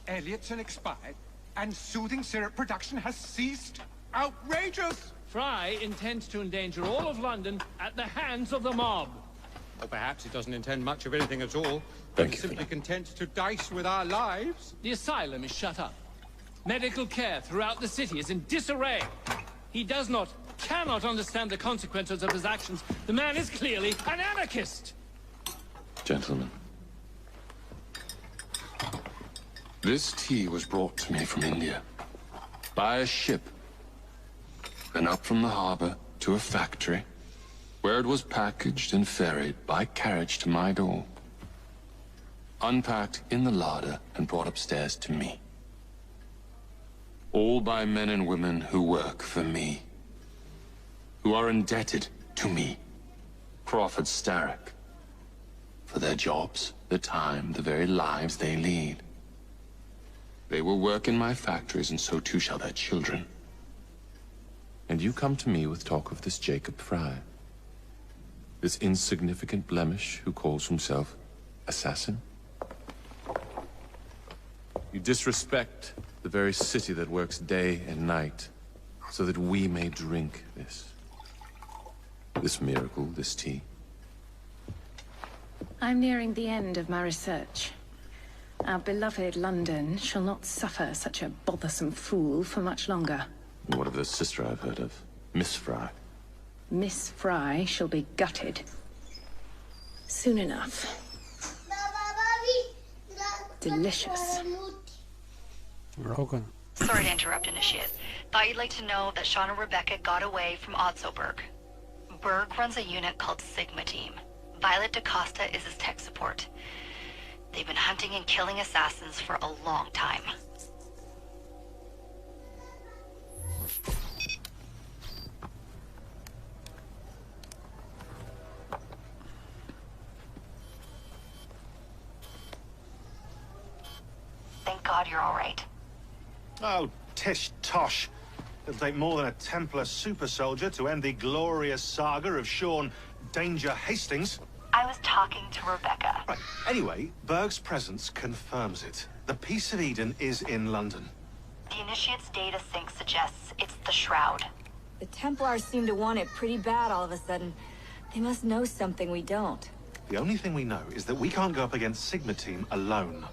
Elliotson expired, and soothing syrup production has ceased. Outrageous! Fry intends to endanger all of London at the hands of the mob. Or perhaps he doesn't intend much of anything at all. Thank He's you, simply content to dice with our lives. The asylum is shut up. Medical care throughout the city is in disarray. He cannot understand the consequences of his actions. The man is clearly an anarchist! Gentlemen. This tea was brought to me from India. By a ship. Then up from the harbor to a factory, where it was packaged and ferried by carriage to my door. Unpacked in the larder and brought upstairs to me. All by men and women who work for me. Who are indebted to me, Crawford Starrick. For their jobs, the time, the very lives they lead. They will work in my factories, and so too shall their children. And you come to me with talk of this Jacob Fry. This insignificant blemish who calls himself assassin? You disrespect the very city that works day and night, so that we may drink this miracle, this tea. I'm nearing the end of my research. Our beloved London shall not suffer such a bothersome fool for much longer. And what of the sister I've heard of, Miss Fry? Miss Fry shall be gutted. Soon enough. Delicious. Rogan. Sorry to interrupt, Initiate. Thought you'd like to know that Sean and Rebecca got away from Otzoberg. Berg runs a unit called Sigma Team. Violet DaCosta is his tech support. They've been hunting and killing assassins for a long time. Thank God you're all right. Oh, tish tosh. It'll take more than a Templar super soldier to end the glorious saga of Sean Danger Hastings. I was talking to Rebecca. Right. Anyway, Berg's presence confirms it. The Peace of Eden is in London. The Initiate's data sync suggests it's the Shroud. The Templars seem to want it pretty bad all of a sudden. They must know something we don't. The only thing we know is that we can't go up against Sigma Team alone.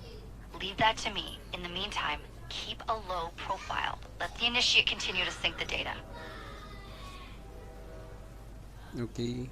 Leave that to me. In the meantime, keep a low profile. Let the Initiate continue to sync the data. Okay.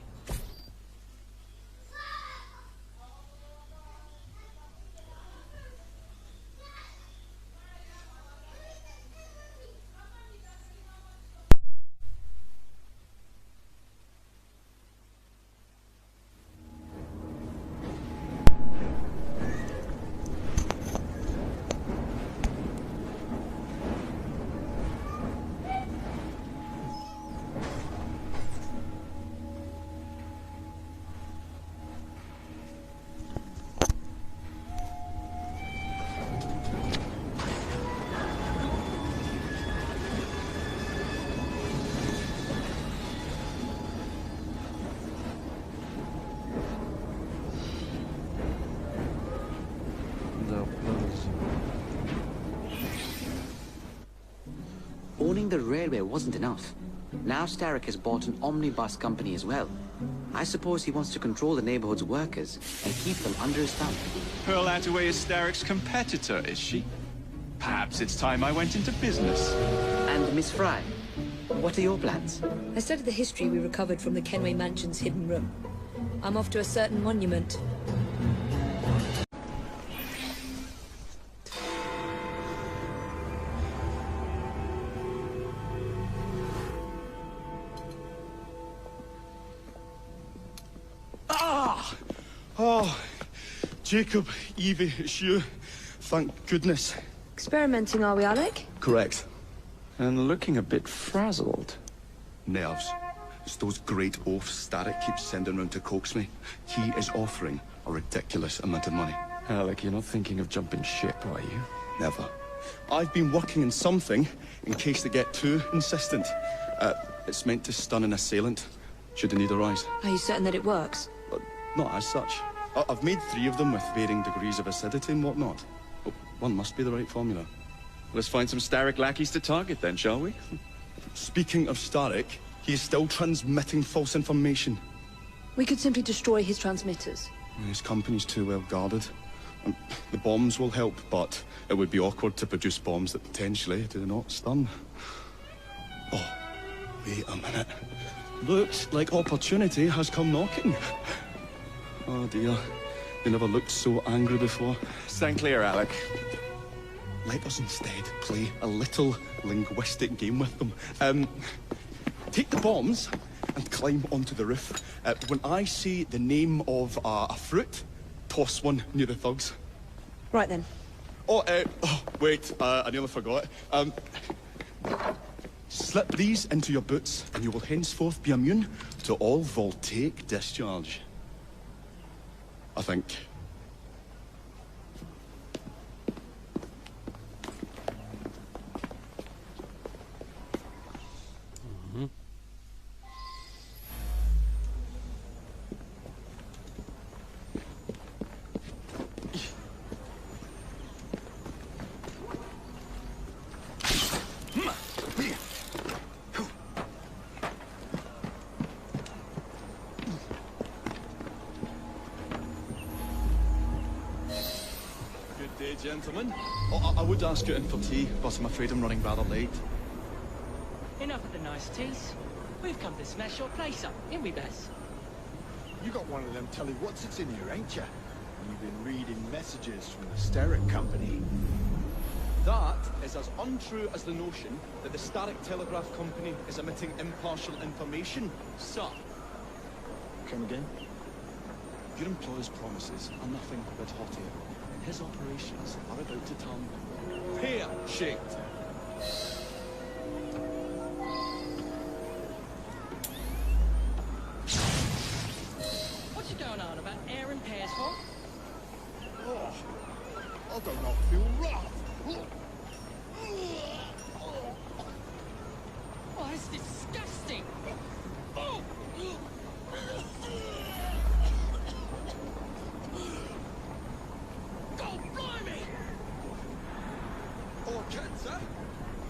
Owning the railway wasn't enough. Now Starrick has bought an omnibus company as well. I suppose he wants to control the neighborhood's workers and keep them under his thumb. Pearl Attaway is Starrick's competitor, is she? Perhaps it's time I went into business. And Miss Fry, what are your plans? I studied the history we recovered from the Kenway Mansion's hidden room. I'm off to a certain monument. Oh, Jacob, Evie, it's you. Thank goodness. Experimenting, are we, Alec? Correct. And looking a bit frazzled. Nerves. It's those great oafs Starrick keeps sending round to coax me. He is offering a ridiculous amount of money. Alec, you're not thinking of jumping ship, are you? Never. I've been working on something in case they get too insistent. It's meant to stun an assailant, should they need a rise. Are you certain that it works? Not as such. I've made 3 of them with varying degrees of acidity and whatnot. Oh, one must be the right formula. Let's find some Starrick lackeys to target then, shall we? Speaking of Starrick, he is still transmitting false information. We could simply destroy his transmitters. His company's too well guarded. The bombs will help, but it would be awkward to produce bombs that potentially do not stun. Oh, wait a minute. Looks like opportunity has come knocking. Oh dear, they never looked so angry before. Stand clear, Alec. Let us instead play a little linguistic game with them. Take the bombs and climb onto the roof. When I say the name of a fruit, toss one near the thugs. Right then. Oh, wait, I nearly forgot. Slip these into your boots, and you will henceforth be immune to all voltaic discharge. I think. Gentlemen. Oh, I would ask you in for tea, but I'm afraid I'm running rather late. Enough of the niceties. We've come to smash your place up, ain't we, Bess? You got one of them telly what's-its in here, ain't ya? You've been reading messages from the Starrick Company. That is as untrue as the notion that the Starrick Telegraph Company is emitting impartial information, sir. Come again? Your employer's promises are nothing but hot air. His operations are about to turn pear-shaped. What you going on about air and pears for? Oh, I do not feel rough. Oh, it's disgusting. Oh. Oh, kids, eh?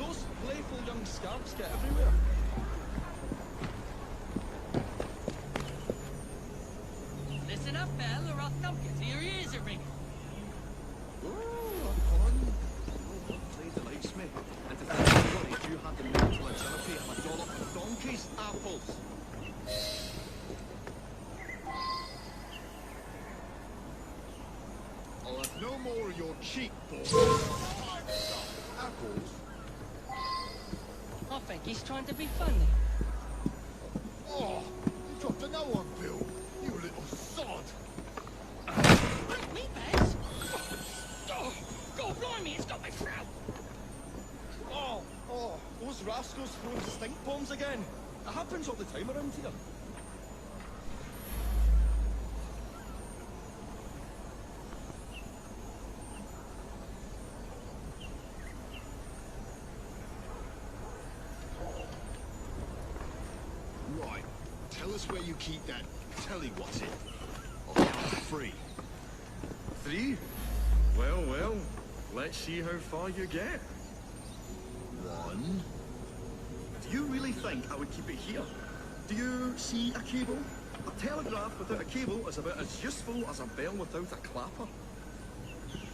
Those playful young scamps get everywhere. Listen up, Belle, or I'll thump you till your ears are ringing. Oh, fun. Oh, play delights me. And to think everybody you had the mental agility of a dollop of donkey's apples. I'll have no more of your cheap balls. Apples? I think he's trying to be funny. Oh, you dropped another one, Bill. You little sod. Break me, Bess. Oh, God blimey, it's got my throat. Oh, those rascals throwing stink bombs again. It happens all the time around here. Right. Tell us where you keep that telly what's it. I'll have it free. 3? Well, let's see how far you get. 1. Do you really think I would keep it here? Do you see a cable? A telegraph without a cable is about as useful as a bell without a clapper.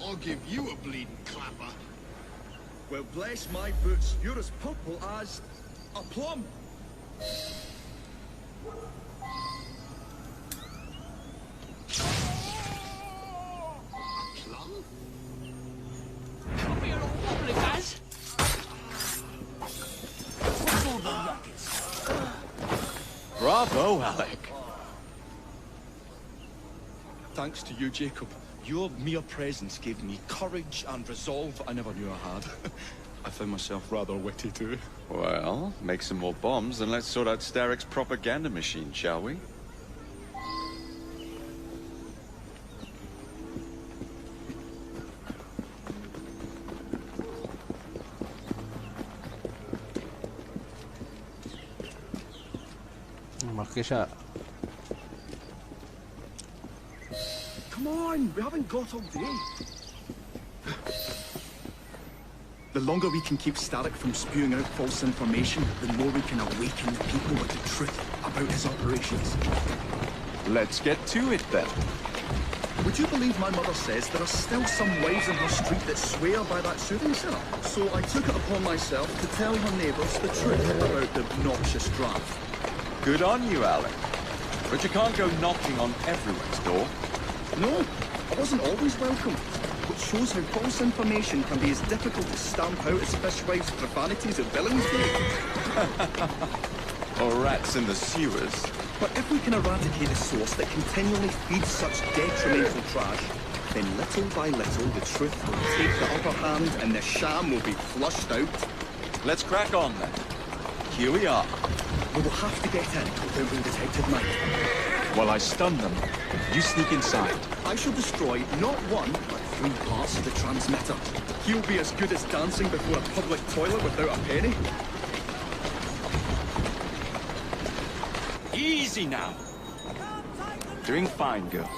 I'll give you a bleeding clapper. Well, bless my boots, you're as purple as a plum. Plum? Come here, old wobbly, Baz. What's all the ruckus? Bravo, Alec. Thanks to you, Jacob. Your mere presence gave me courage and resolve I never knew I had. I found myself rather witty too. Well, make some more bombs and let's sort out Starrick's propaganda machine, shall we? Marquesa. Come on, we haven't got all day. The longer we can keep Starrick from spewing out false information, the more we can awaken the people with the truth about his operations. Let's get to it, then. Would you believe my mother says there are still some wives in her street that swear by that soothing syrup? So I took it upon myself to tell her neighbours the truth about the obnoxious draft. Good on you, Alec. But you can't go knocking on everyone's door. No, I wasn't always welcome. Which shows how false information can be as difficult to stamp out as fishwives' profanities at Billingsgate. Or rats in the sewers. But if we can eradicate a source that continually feeds such detrimental trash, then little by little the truth will take the upper hand and the sham will be flushed out. Let's crack on then. Here we are. We will have to get in without being detected, Mike. While I stun them, you sneak inside. I shall destroy not one, but 3 parts of the transmitter. He'll be as good as dancing before a public toilet without a penny. Easy now. Doing fine, girl.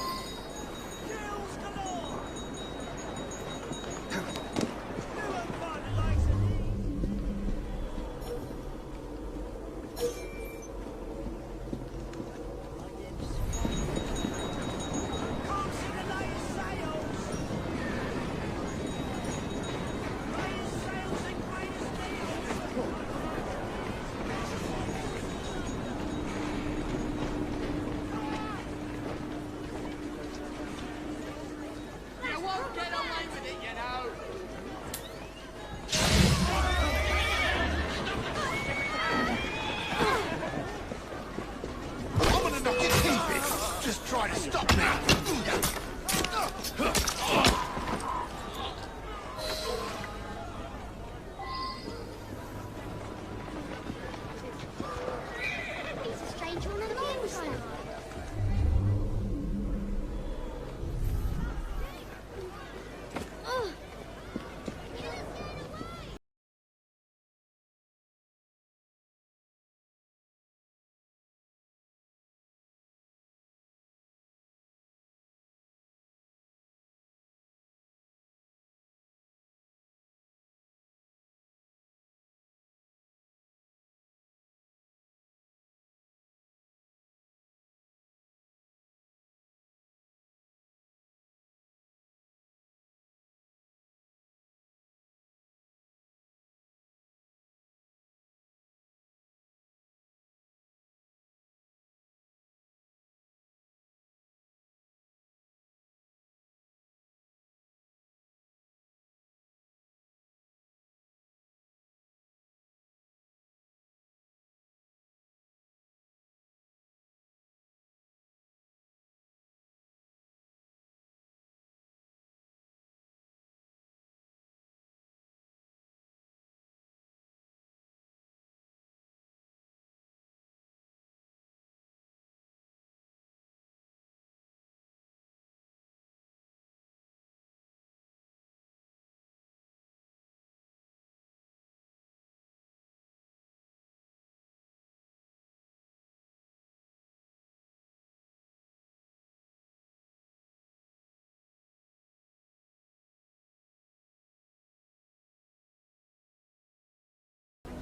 Just try to stop me! He's a stranger on the inside.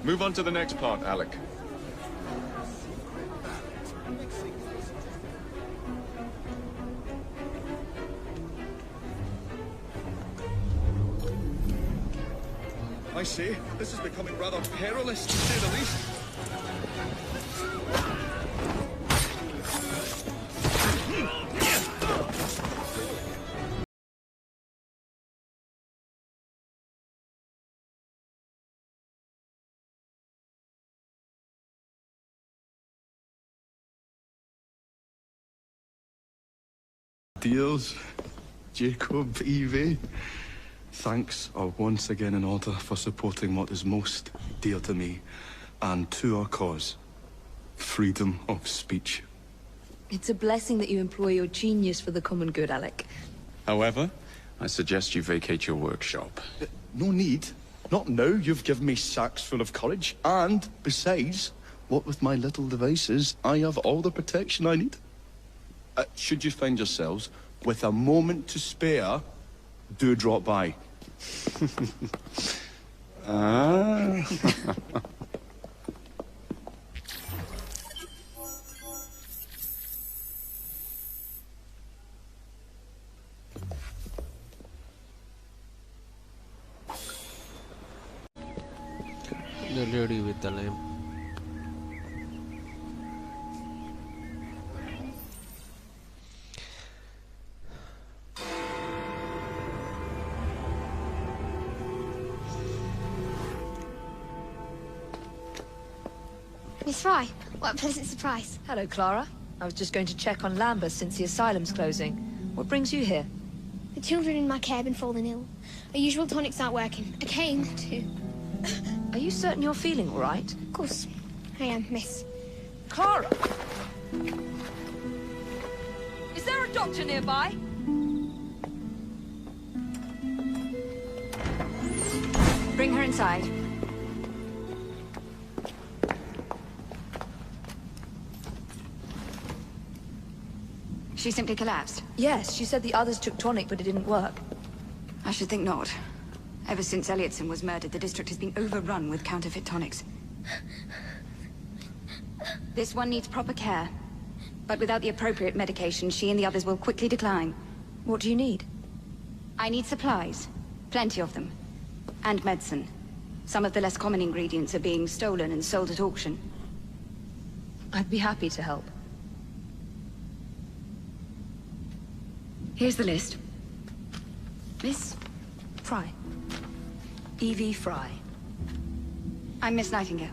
Move on to the next part, Alec. I say, this is becoming rather perilous, to say the least. Dears, Jacob, Evie, thanks are once again in order for supporting what is most dear to me and to our cause, freedom of speech. It's a blessing that you employ your genius for the common good, Alec. However, I suggest you vacate your workshop. No need. Not now. You've given me sacks full of courage. And, besides, what with my little devices, I have all the protection I need. Should you find yourselves with a moment to spare, do drop by. The lady with the lamp. Miss Fry, what a pleasant surprise. Hello, Clara. I was just going to check on Lambeth since the asylum's closing. What brings you here? The children in my care have been falling ill. Our usual tonics aren't working. I came to... Are you certain you're feeling all right? Of course, I am, miss. Clara! Is there a doctor nearby? Bring her inside. She simply collapsed. Yes, she said the others took tonic, but it didn't work. I should think not. Ever since Elliotson was murdered, the district has been overrun with counterfeit tonics. This one needs proper care. But without the appropriate medication, she and the others will quickly decline. What do you need? I need supplies. Plenty of them. And medicine. Some of the less common ingredients are being stolen and sold at auction. I'd be happy to help. Here's the list. Miss Fry. Evie Fry. I'm Miss Nightingale.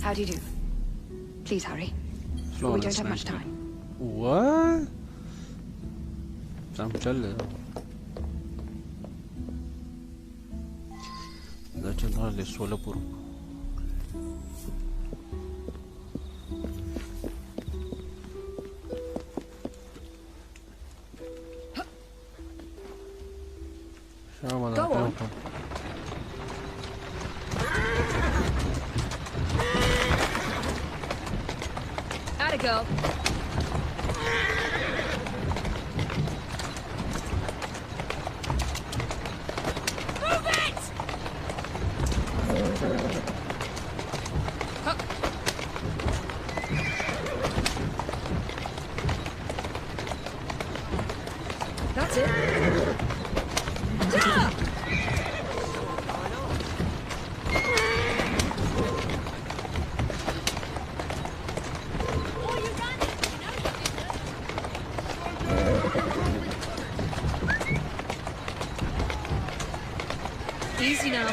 How do you do? Please hurry. We don't have much time. What? काम चल रहा है 16 Go on. Atta girl. Move it! That's it. Easy now.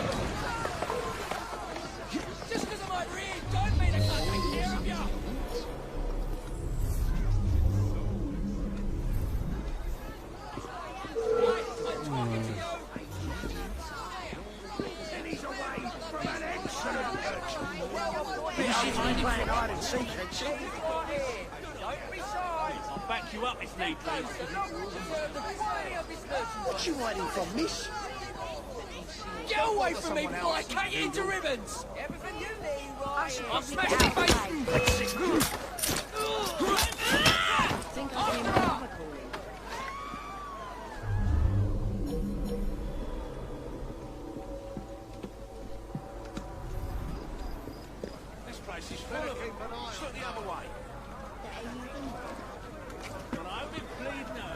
Just because I'm over here, don't mean I can't take care of you. I'll back you up if need be. What you hiding from, miss? Get away from me before I cut you into ribbons! Everything you need, right? I'll smash your face! Think I've been calling. This place is full of them. Just look the other way. But I hope it bleed no.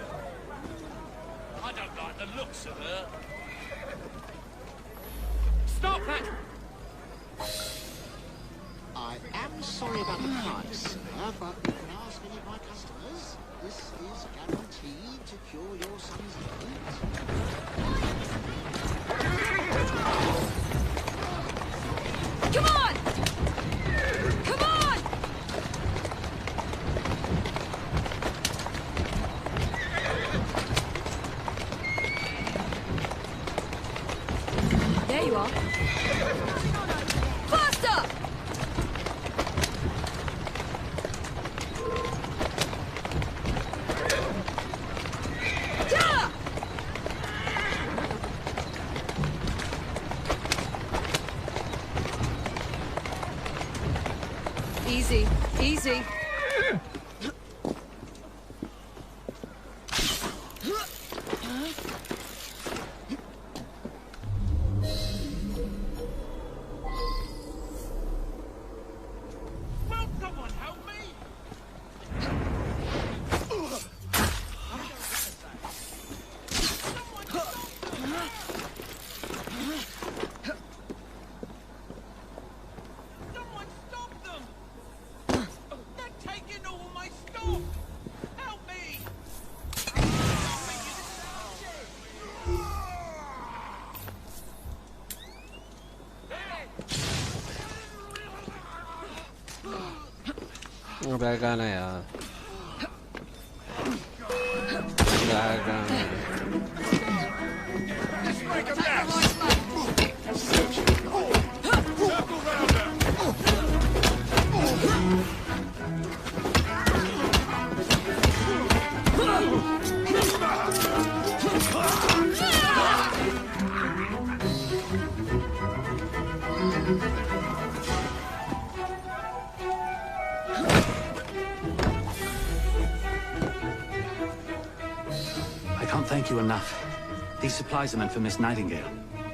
I don't like the looks of her. Stop that! I am sorry about the price, sir, but you can ask any of my customers. This is guaranteed to cure your son's ailment. Come on! Come on! There you are. Faster! Yeah! Easy. Easy. Someone stop them! They're taking all my stuff! Help me! Bag आना यार bag आना I can't thank you enough. These supplies are meant for Miss Nightingale.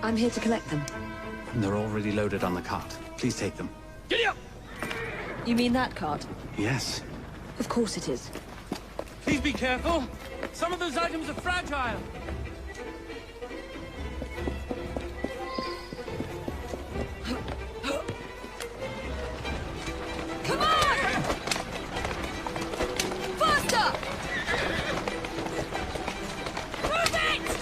I'm here to collect them. And they're already loaded on the cart. Please take them. Giddy up! You mean that cart? Yes. Of course it is. Please be careful. Some of those items are fragile. Come on! Faster! Move it!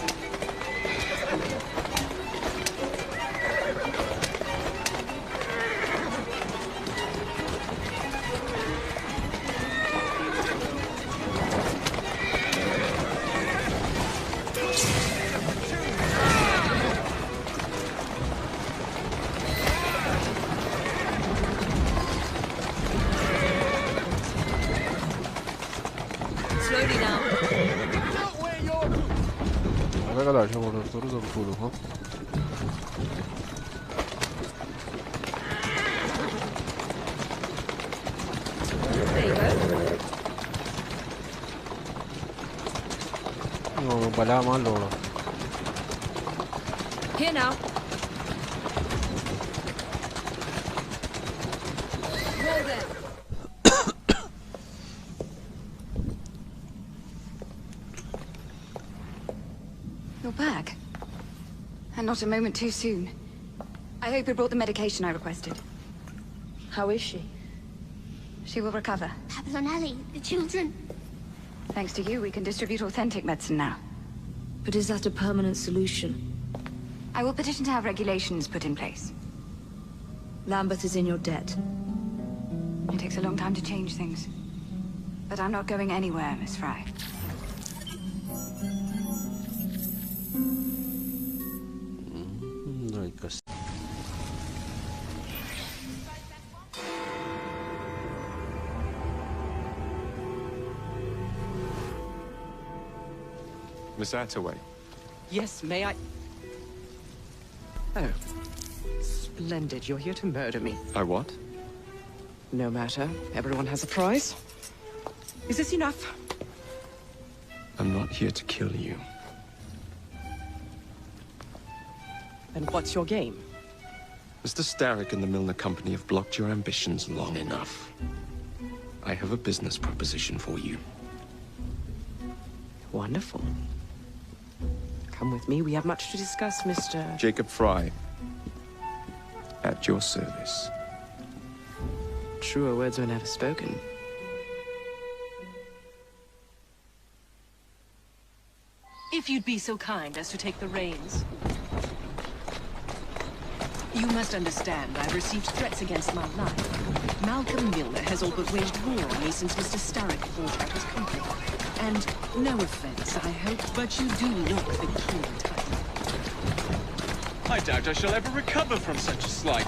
Slowly now. aveva lasciato lo storuto il culo qua There you go. no ballava allora Here now. Roll there. You're back. And not a moment too soon. I hope you brought the medication I requested. How is she? She will recover. Papillonelli, the children. Thanks to you, we can distribute authentic medicine now. But is that a permanent solution? I will petition to have regulations put in place. Lambeth is in your debt. It takes a long time to change things. But I'm not going anywhere, Miss Fry. like a Miss Attaway. Yes, may I? Oh. Splendid. You're here to murder me. I what? No matter. Everyone has a price. Is this enough? I'm not here to kill you. And what's your game? Mr. Starrick and the Milner Company have blocked your ambitions long enough. I have a business proposition for you. Wonderful. Come with me. We have much to discuss, Mr. Jacob Fry. At your service. Truer words were never spoken. If you'd be so kind as to take the reins. You must understand, I've received threats against my life. Malcolm Milner has all but waged war on me since Mr. Starrick bought out his company. And no offense, I hope, but you do look the keen type. I doubt I shall ever recover from such a slight.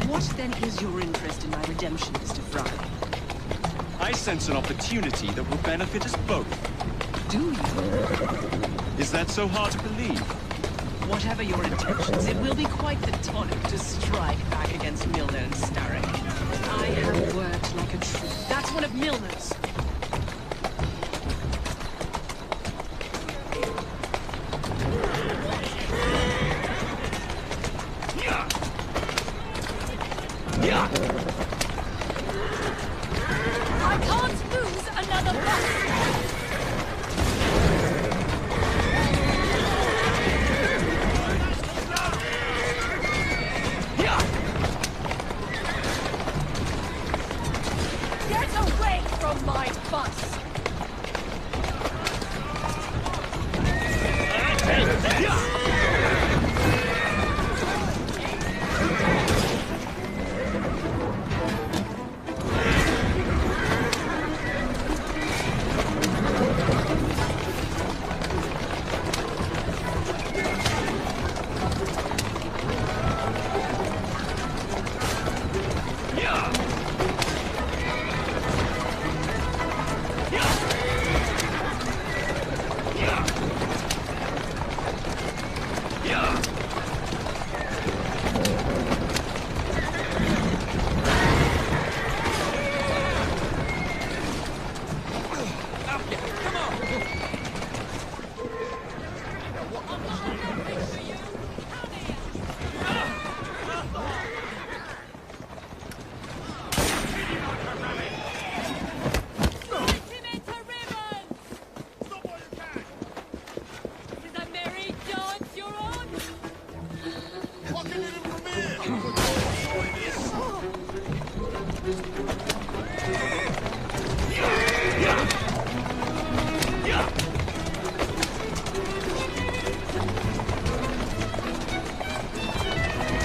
What then is your interest in my redemption, Mr. Fry? I sense an opportunity that will benefit us both. Do you? Is that so hard to believe? Whatever your intentions, it will be quite the tonic to strike back against Milner and Starrick. I have worked like a tree. That's one of Milner's. I can't lose another bus!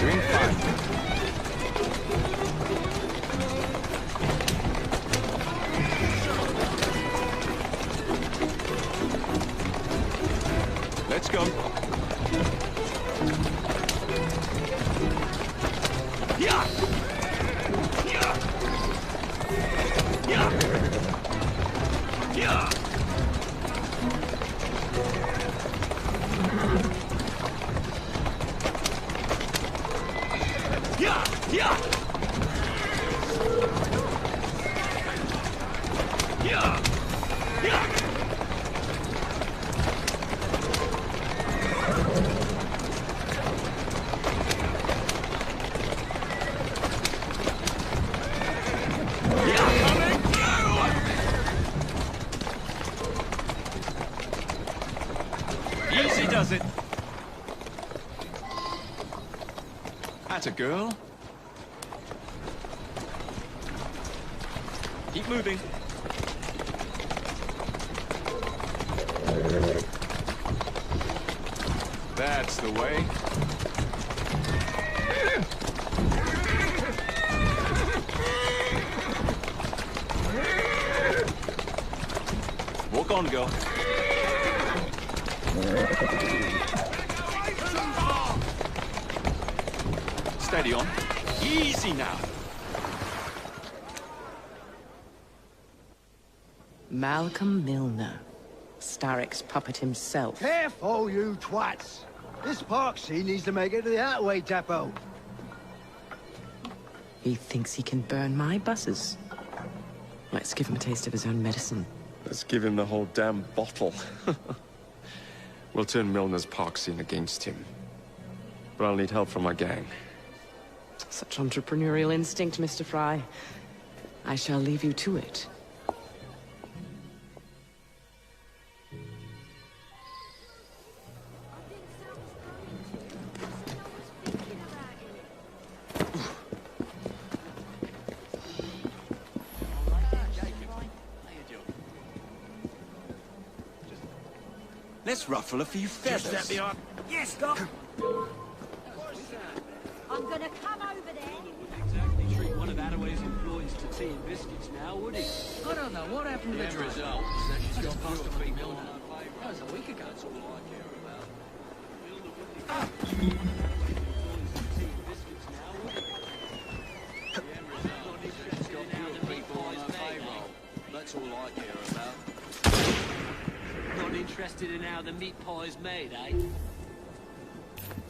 Doing fine. Let's go. Yeah! Yeah! Yeah! Yeah! Yeah! Yeah! Yeah! Yeah! Easy does it. Atta girl. Keep moving. That's the way. Walk on, girl. Steady on. Easy now. Malcolm Milner. Starrick's puppet himself. Careful, you twats! This park scene needs to make it to the Outway depot. He thinks he can burn my buses. Let's give him a taste of his own medicine. Let's give him the whole damn bottle. We'll turn Milner's park scene against him. But I'll need help from my gang. Such entrepreneurial instinct, Mr. Fry. I shall leave you to it. Let's ruffle a few feathers. Just let me on. Yes, Doc. I'm gonna come over there. He wouldn't exactly treat one of Attaway's employees to tea and biscuits now, would he? I don't know. What happened to the result? She's got past the feet on her favour. That was a week ago. That's all I care about. That's all I care about. Not interested in how the meat pie's made, eh?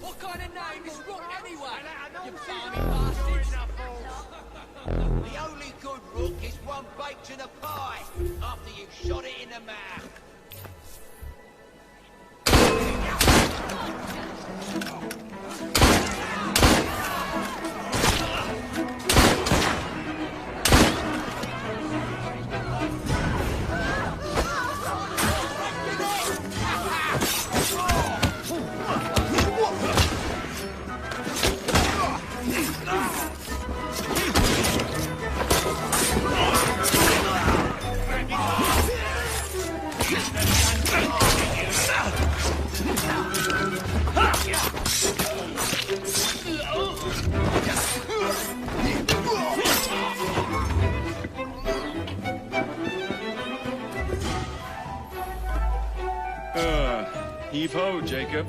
What kind of name is Rook anyway? You barmy bastards! The only good rook is one baked in a pie, after you've shot it in the mouth. Heave-ho, Jacob.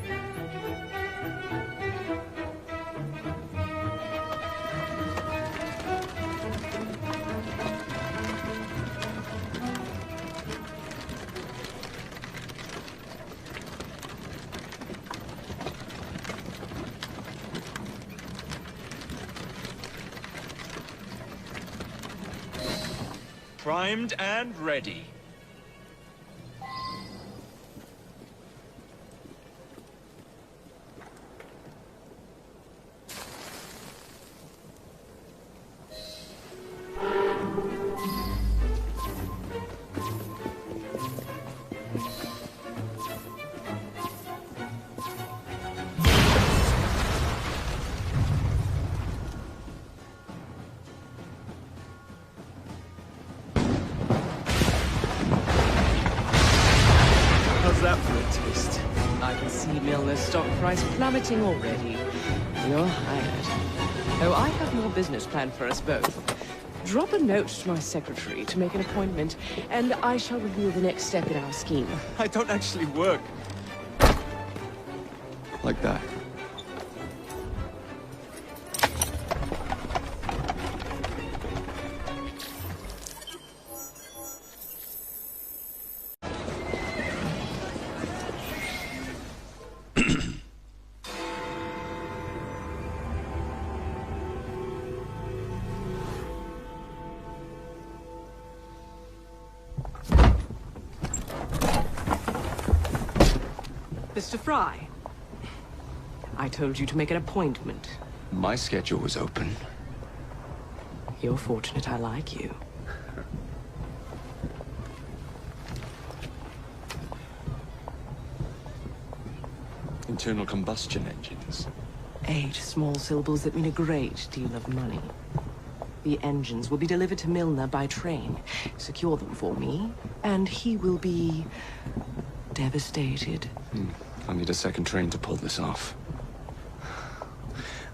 Primed and ready. That for a taste. I can see Milner's stock price plummeting already. You're hired. Oh, I have more business planned for us both. Drop a note to my secretary to make an appointment, and I shall reveal the next step in our scheme. I don't actually work like that. Mr. Fry, I told you to make an appointment. My schedule was open. You're fortunate I like you. Internal combustion engines. 8 small syllables that mean a great deal of money. The engines will be delivered to Milner by train. Secure them for me, and he will be devastated. I'll need a second train to pull this off.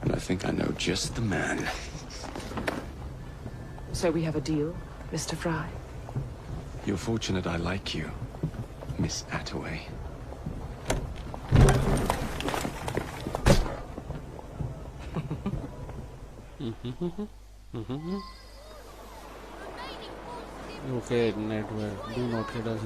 And I think I know just the man. So we have a deal, Mr. Fry? You're fortunate I like you, Miss Attaway. Okay, network. Do not hit us.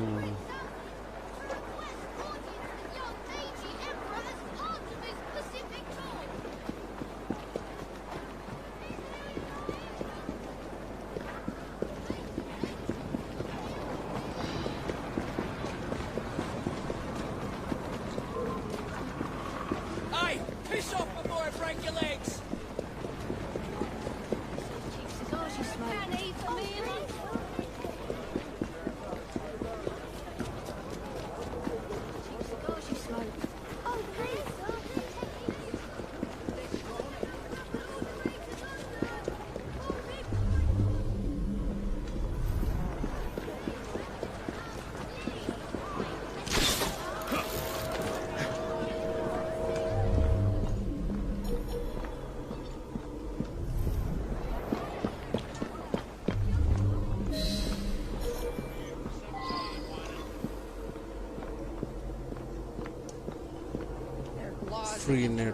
Hey, piss off before I break your legs! Free net.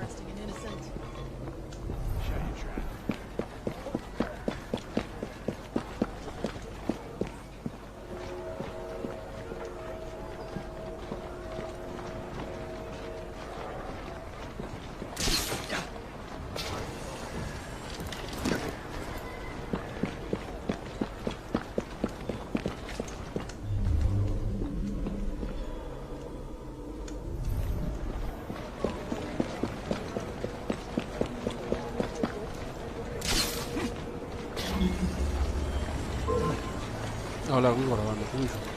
Hola, qui guardando tutto.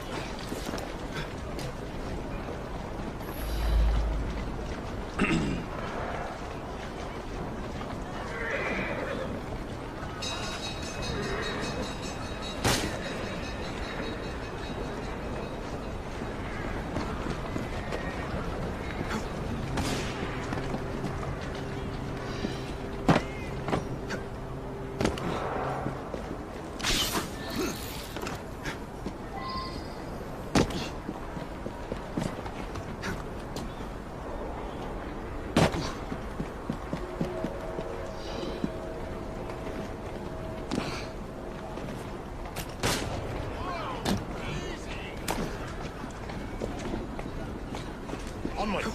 Onward!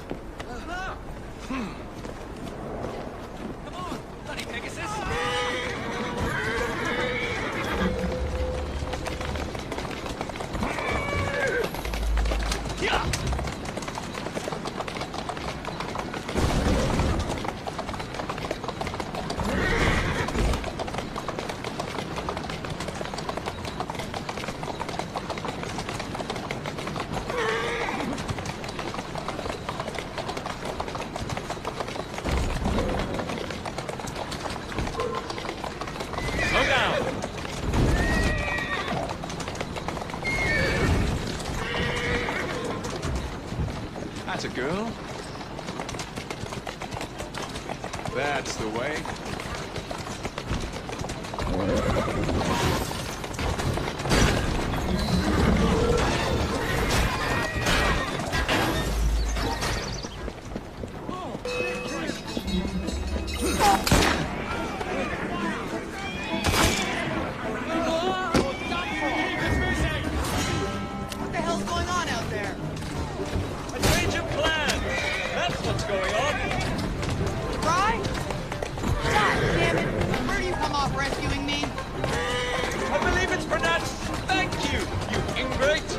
Come on, bloody Pegasus! Yeah! That's a girl. That's the way. What the hell's going on out there? A change of plan. That's what's going on. Right? God damn it! Where do you come off rescuing me? I believe it's pronounced thank you, you ingrate.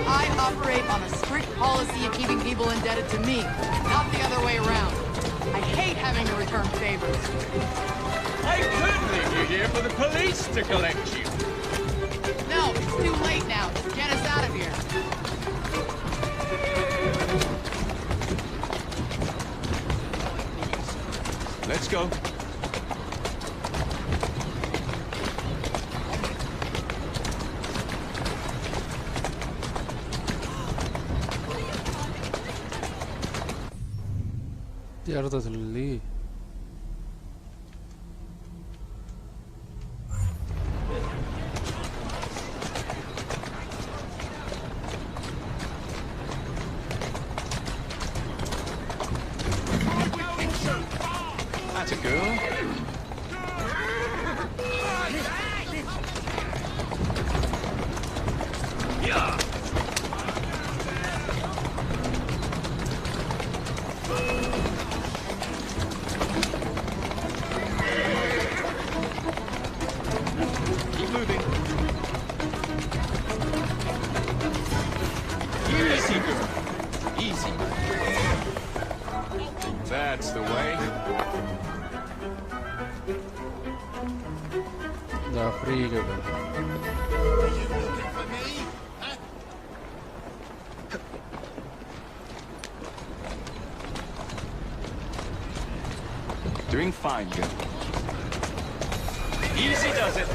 I operate on a strict policy of keeping people indebted to me, not the other way around. I hate having to return favors. I could leave you here for the police to collect you. No, it's too late now. Just get us out of here. Let's go. यार तो जल्दी That's a girl. Yeah. Keep moving. Easy, girl. Easy. That's the way. दा free के Doing fine, girl. Easy does it.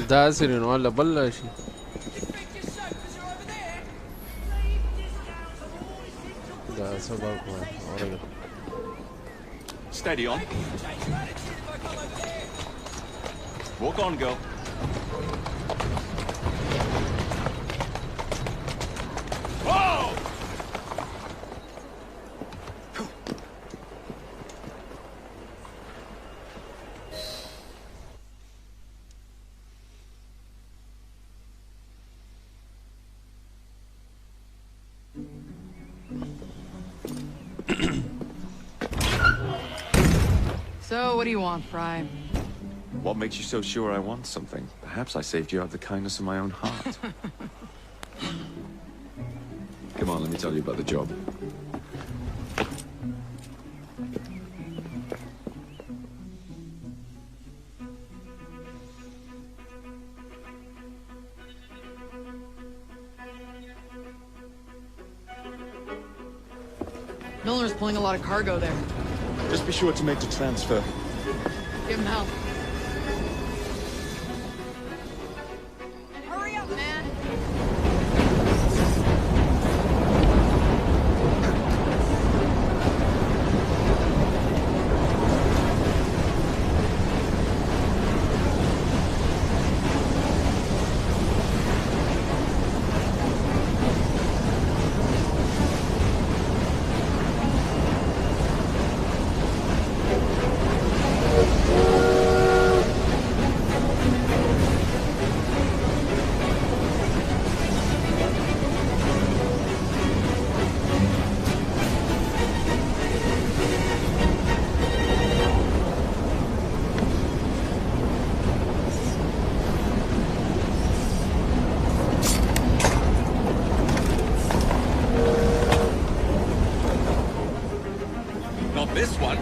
دا سيرين ولا بلا شيء دا سباق ما Steady on. Walk on, girl. Whoa! So, what do you want, Fry? What makes you so sure I want something? Perhaps I saved you out of the kindness of my own heart. Come on, let me tell you about the job. Milner's pulling a lot of cargo there. Just be sure to make the transfer. Give him help. Hurry up, man! Not this one.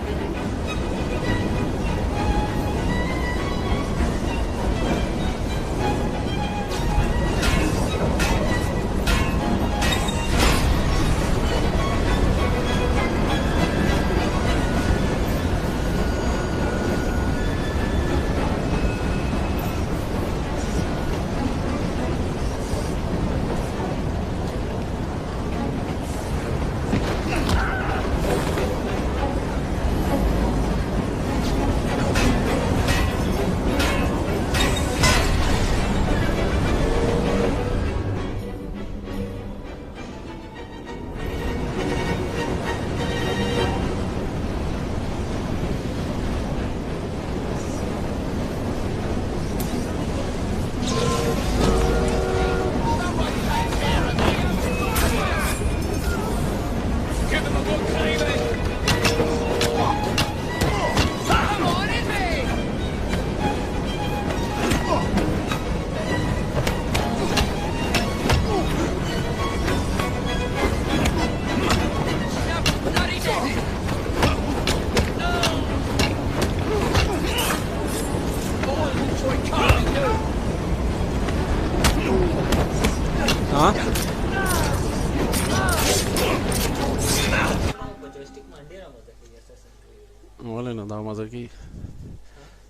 बोले ना दाव मजा की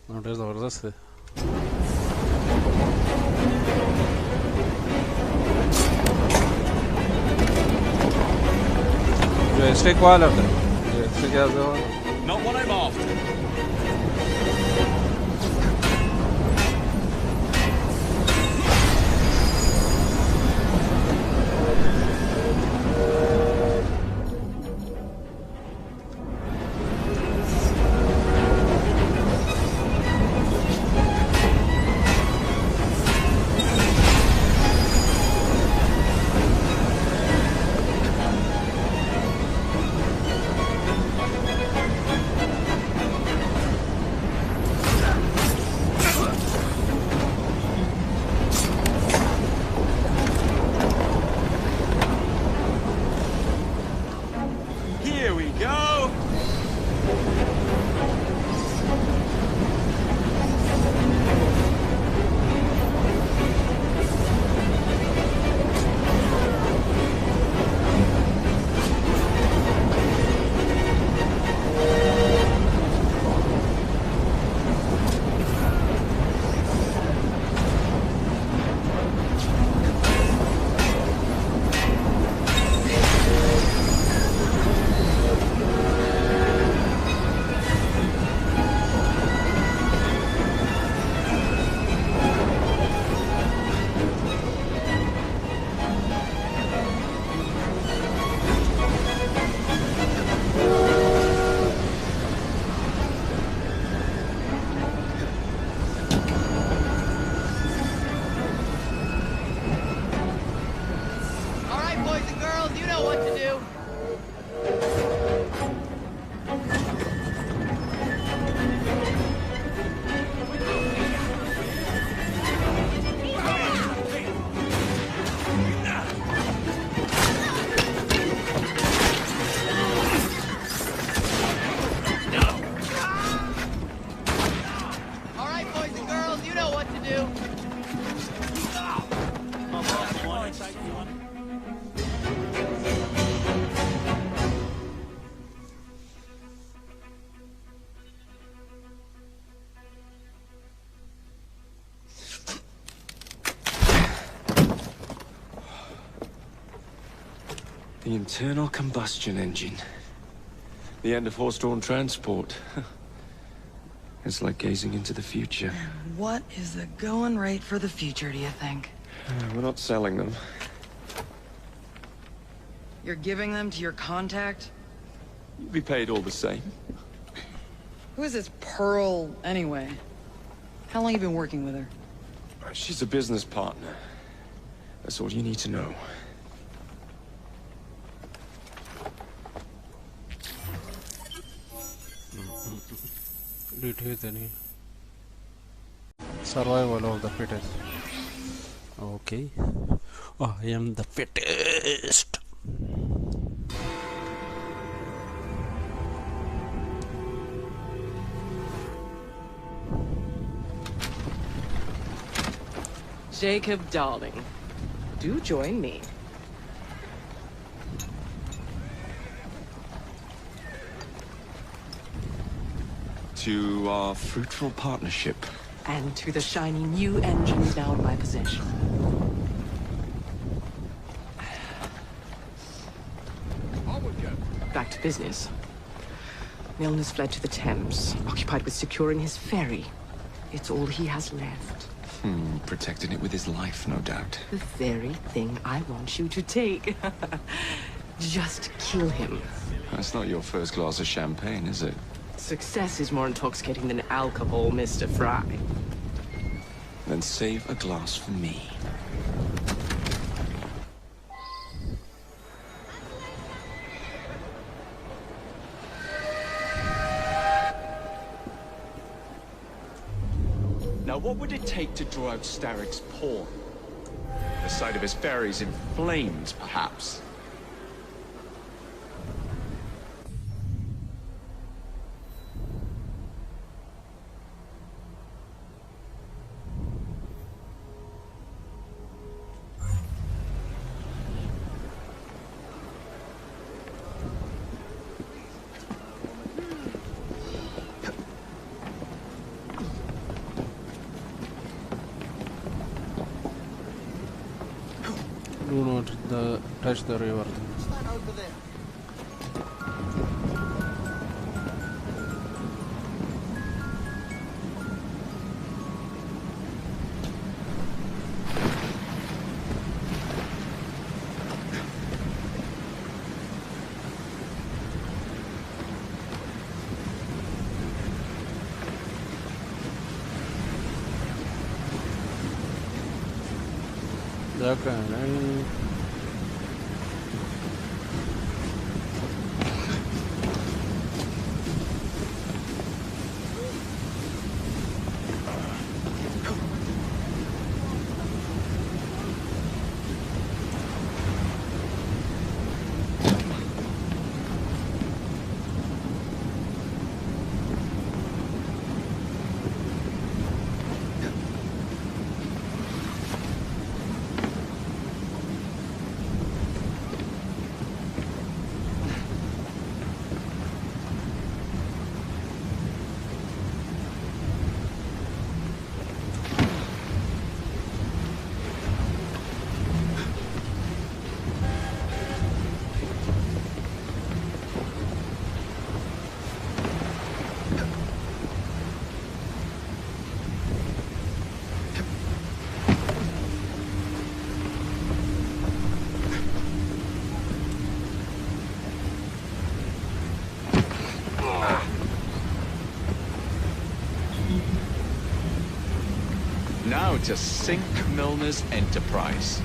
note जबरदस्त है Joystick वाला है joystick क्या है Not what I'm after. The internal combustion engine. The end of horse-drawn transport. It's like gazing into the future. What is the going rate for the future, do you think? We're not selling them. You're giving them to your contact? You'll be paid all the same. Who is this Pearl, anyway? How long you been working with her? She's a business partner. That's all you need to know. Survival of the fittest. Okay. Oh, I am the fittest. Jacob, darling, do join me. To our fruitful partnership. And to the shiny new engines now in my possession. Back to business. Milner's fled to the Thames, occupied with securing his ferry. It's all he has left. Protecting it with his life, no doubt. The very thing I want you to take. Just kill him. That's not your first glass of champagne, is it? Success is more intoxicating than alcohol, Mr. Fry. Then save a glass for me. Now, what would it take to draw out Starrick's pawn? The sight of his ferries in flames, perhaps? Do not touch the river. What's that over there? Now to sink Milner's enterprise.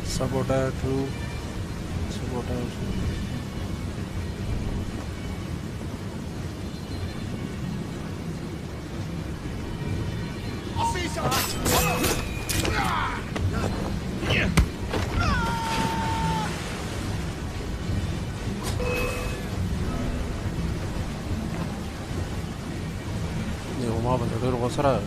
Sabotage to sabotage. 이거 마음은 저대로 가 살아요.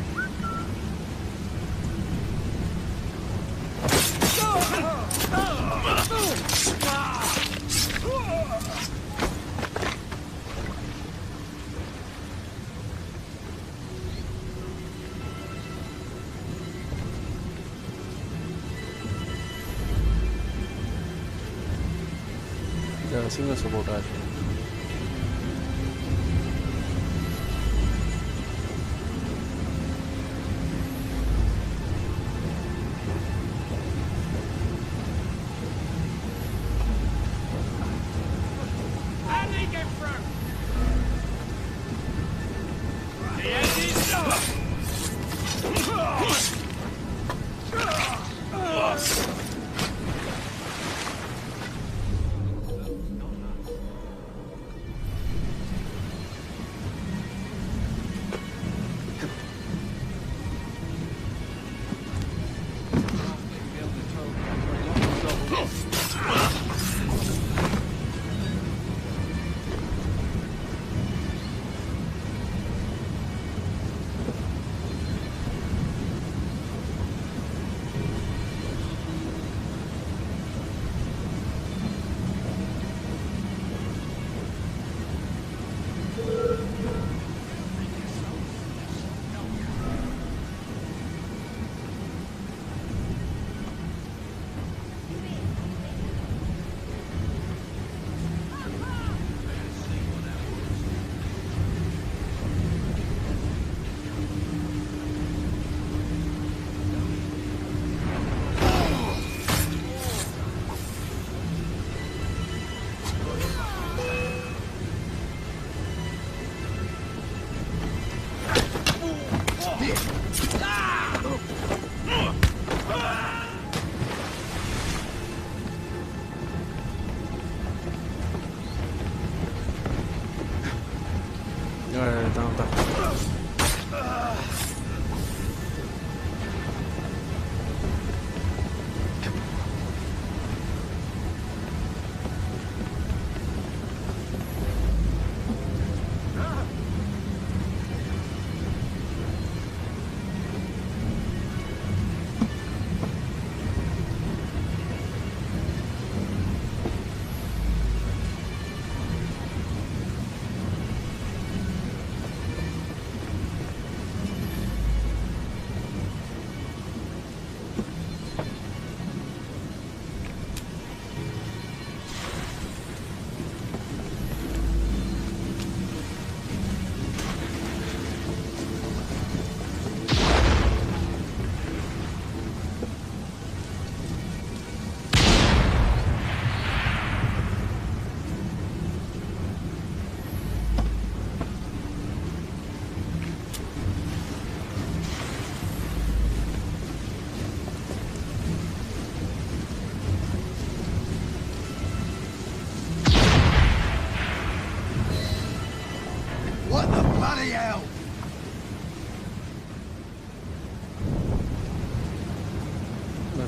내가 신경 써보다 하지.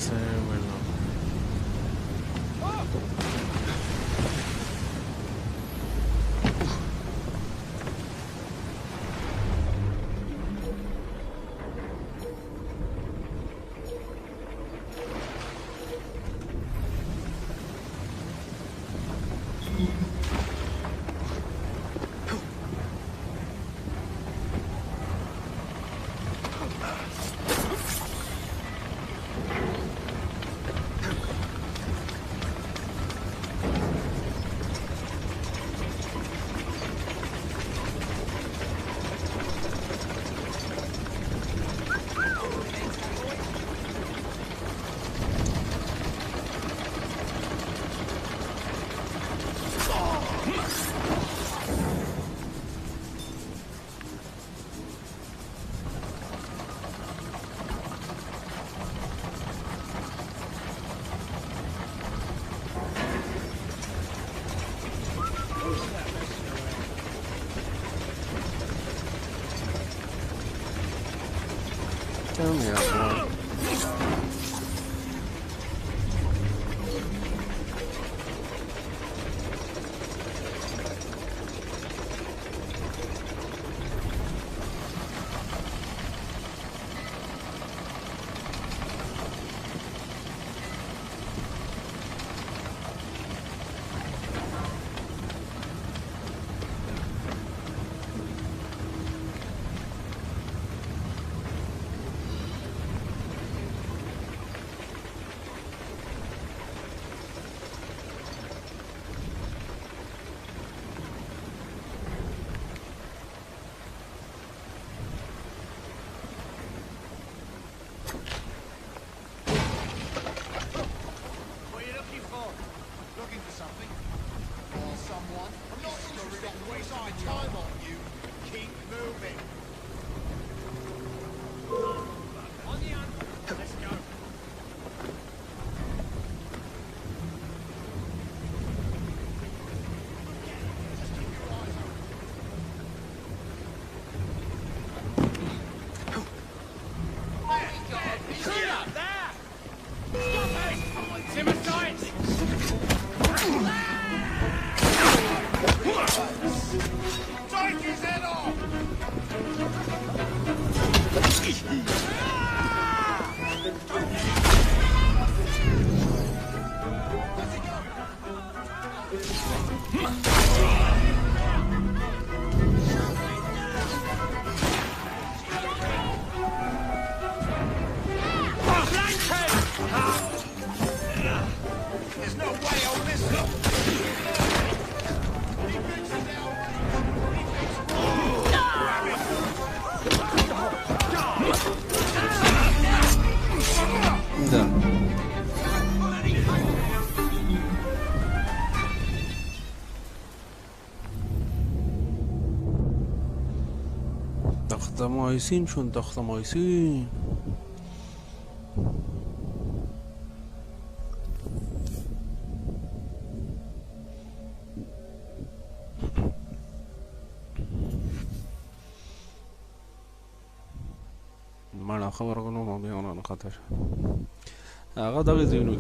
ese, bueno. Tell me that one. What are you looking for? Looking for something? Or someone? I'm not interested in wasting my time on you. Keep moving. On the hunt. Let's go. Take his head off! There's no way I'll miss him! Да. Taxtamaysin, şun taxtamaysin. Mana خبر قلنا ما بيونا نخاطر غدا غزينو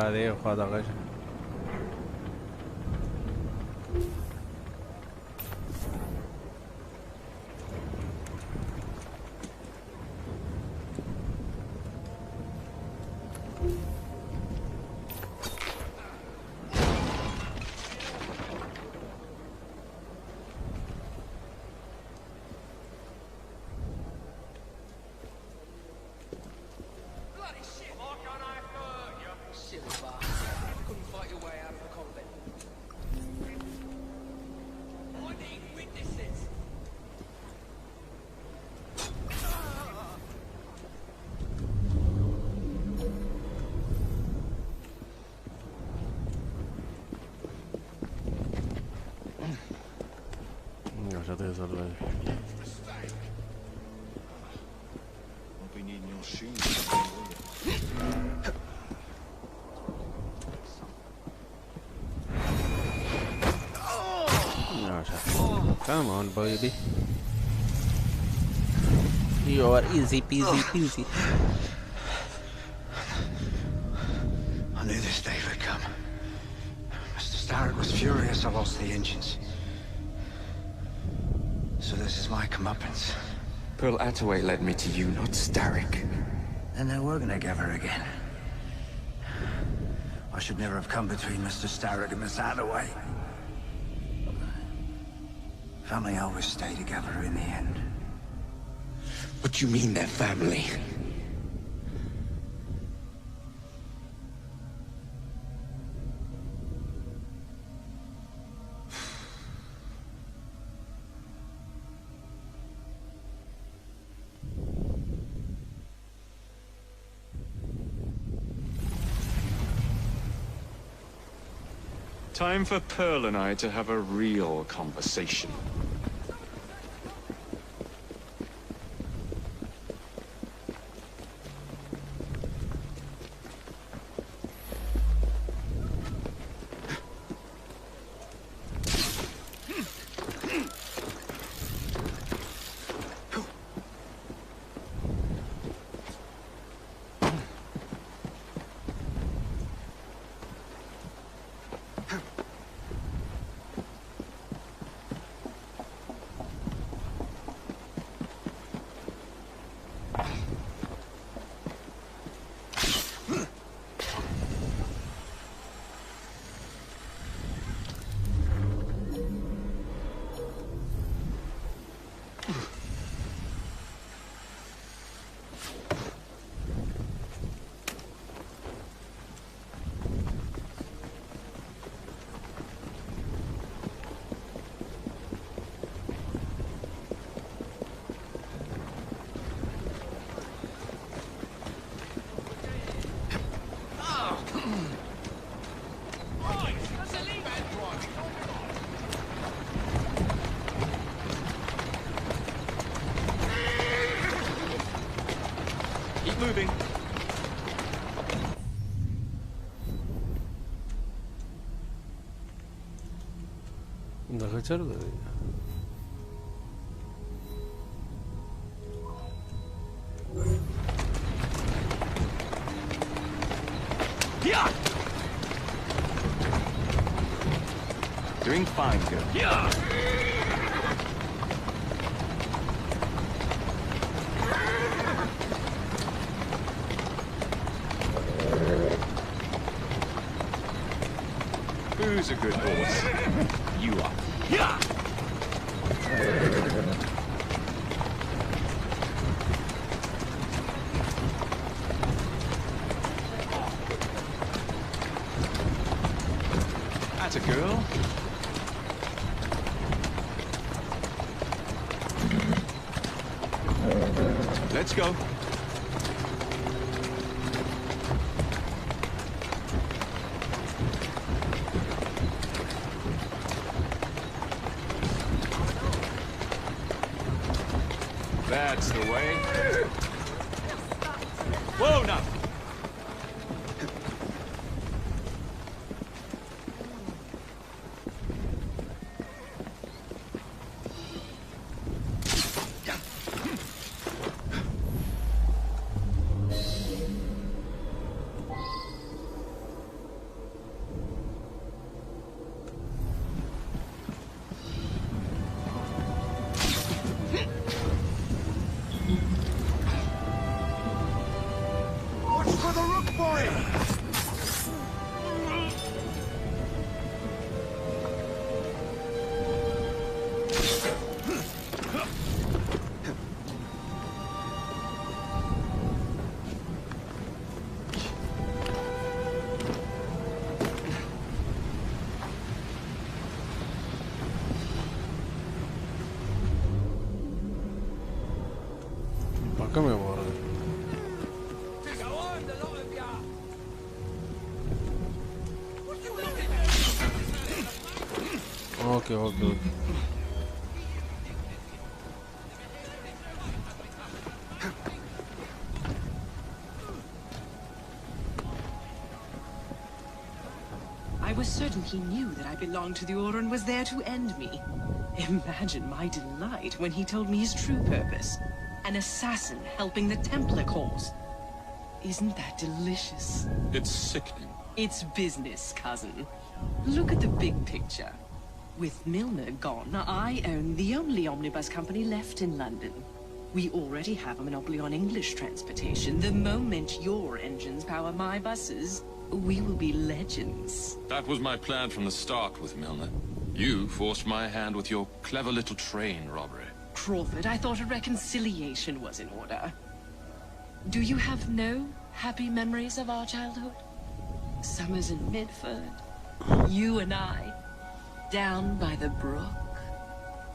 هذه وخذ غش. Won't be needing your shoes today, will you? Come on, baby. You are easy peasy peasy. I knew this day would come. Mr. Starrick was furious I lost the engines. So this is my comeuppance. Pearl Attaway led me to you, not Starrick. And they were gonna give her again. I should never have come between Mr. Starrick and Miss Attaway. Family always stay together in the end. What you mean they're family? Time for Pearl and I to have a real conversation. Moving. دخل چرا داری؟ Doing fine, girl. Yeah. Who's a good horse? You are. Yeah. That's a girl. Let's go. That's the way. Whoa, now. பக்கமே போகிறது. Okay okay okay. I was certain he knew that I belonged to the Order and was there to end me. Imagine my delight when he told me his true purpose. An assassin helping the Templar cause. Isn't that delicious? It's sickening. It's business, cousin. Look at the big picture. With Milner gone, I own the only omnibus company left in London. We already have a monopoly on English transportation. The moment your engines power my buses, we will be legends. That was my plan from the start with Milner. You forced my hand with your clever little train robbery. Crawford, I thought a reconciliation was in order. Do you have no happy memories of our childhood? Summers in Midford, you and I, down by the brook.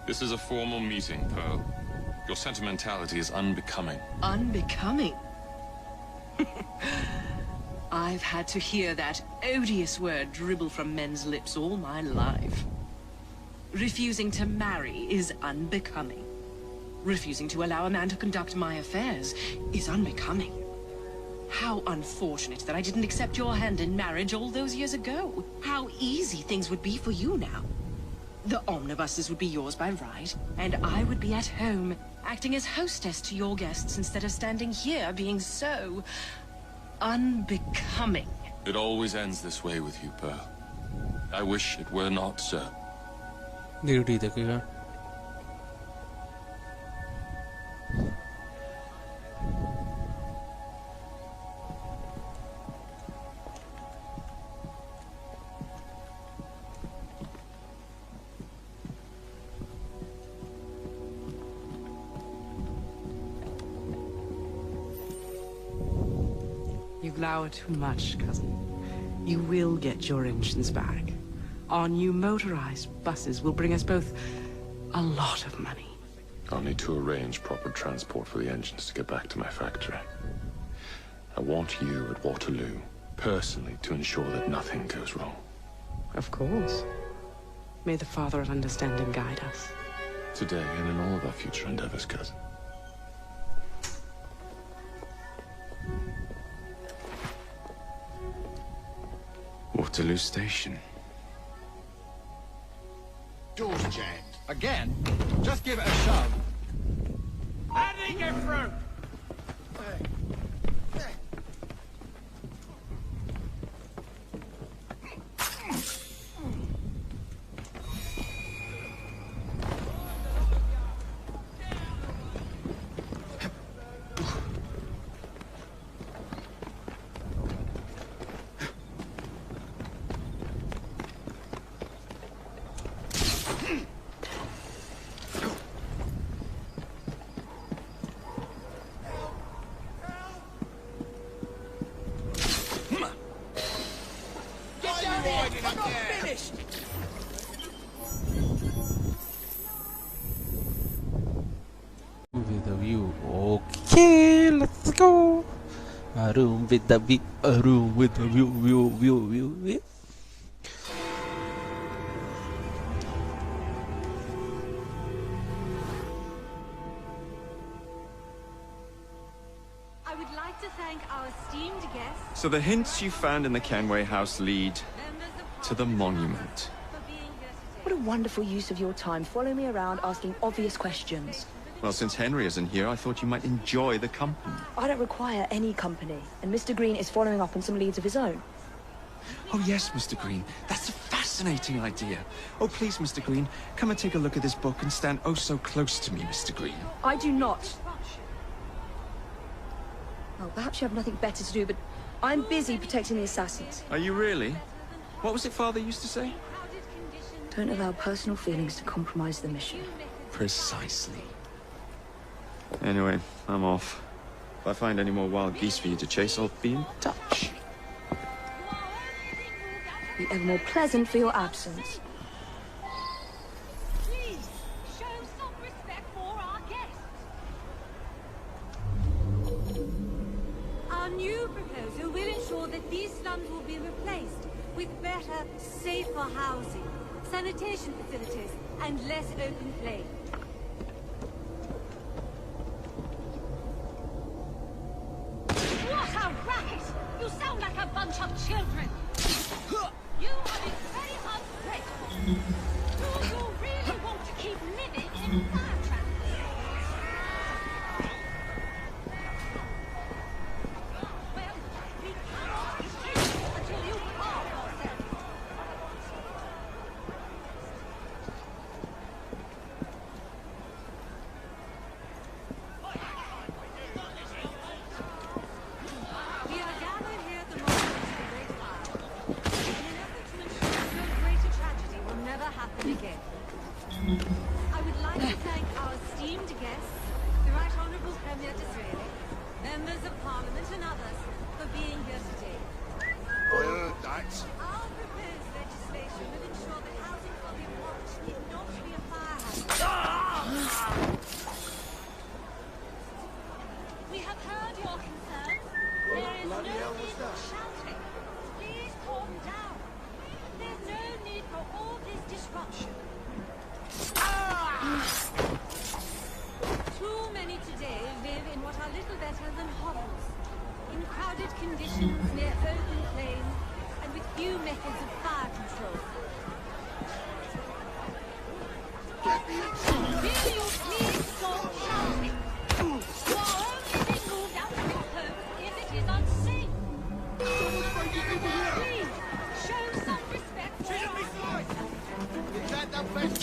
This is a formal meeting, Pearl. Your sentimentality is unbecoming. Unbecoming? I've had to hear that odious word dribble from men's lips all my life. Refusing to marry is unbecoming. Refusing to allow a man to conduct my affairs is unbecoming. How unfortunate that I didn't accept your hand in marriage all those years ago. How easy things would be for you now. The omnibuses would be yours by right, and I would be at home, acting as hostess to your guests instead of standing here being so unbecoming. It always ends this way with you, Pearl. I wish it were not so. Duty देखिएगा. You glower too much, cousin. You will get your engines back. Our new motorized buses will bring us both a lot of money. I'll need to arrange proper transport for the engines to get back to my factory. I want you at Waterloo, personally, to ensure that nothing goes wrong. Of course. May the Father of Understanding guide us. Today and in all of our future endeavors, cousin. Waterloo Station. Door's jammed. Again? Just give it a shove. How did he get through? With a view. Okay, let's go. A room with the view. A room with the view. I would like to thank our esteemed guests. So the hints you found in the Kenway house lead to the monument. What a wonderful use of your time, following me around asking obvious questions. Well, since Henry isn't here, I thought you might enjoy the company. I don't require any company, and Mr. Green is following up on some leads of his own. Oh, yes, Mr. Green. That's a fascinating idea. Oh, please, Mr. Green, come and take a look at this book and stand oh so close to me, Mr. Green. I do not. Well, perhaps you have nothing better to do, but I'm busy protecting the assassins. Are you really? What was it Father used to say? Don't allow personal feelings to compromise the mission. Precisely. Anyway, I'm off. If I find any more wild geese for you to chase, I'll be in touch. Be ever more pleasant for your absence. Please, show some respect for our guests. slums will be replaced with better, safer housing, sanitation facilities, and less open play. What a racket! You sound like a bunch of children! You are being very ungrateful! Do you really want to keep living in fire traps? Well, we cannot escape until you calm yourself! We are gathered here at the moment of the Great Fire, in an effort to ensure no greater tragedy will never happen again. I would like to thank our esteemed guests, the Right Honourable Premier Disraeli, members of Parliament and others, for being here today. I heard that. Our proposed legislation will ensure that housing for the impoverished need not be a fire hazard. We have heard your concerns. There is no need for shouting. Please calm down. There's no need for all this disruption. Too many today live in what are little better than hovels, in crowded conditions near open plains, and with few methods of fire control. Will you please stop shouting? You are only being moved out of your homes if it is unsafe. Please, show some respect for your Is that the best?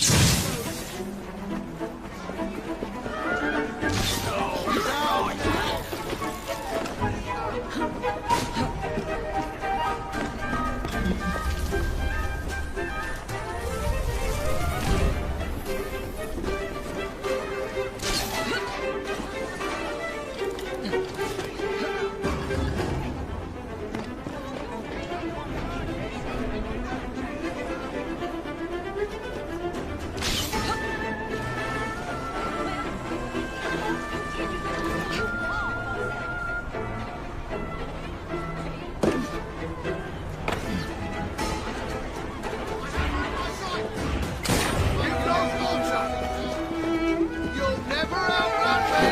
You'll never outrun me!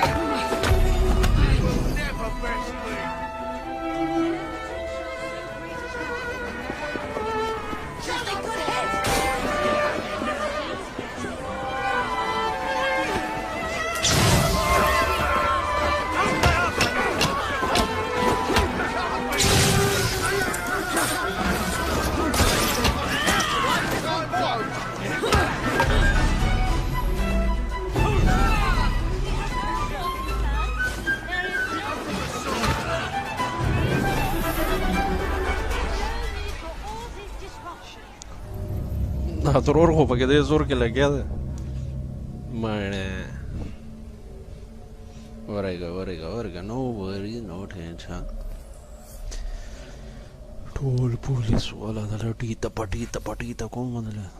You will never best me! Jolly good hit! هتروحوا para que dé زور que le quede. Man. Orega, no worries, no tension. Toll police wala dala patita como dala.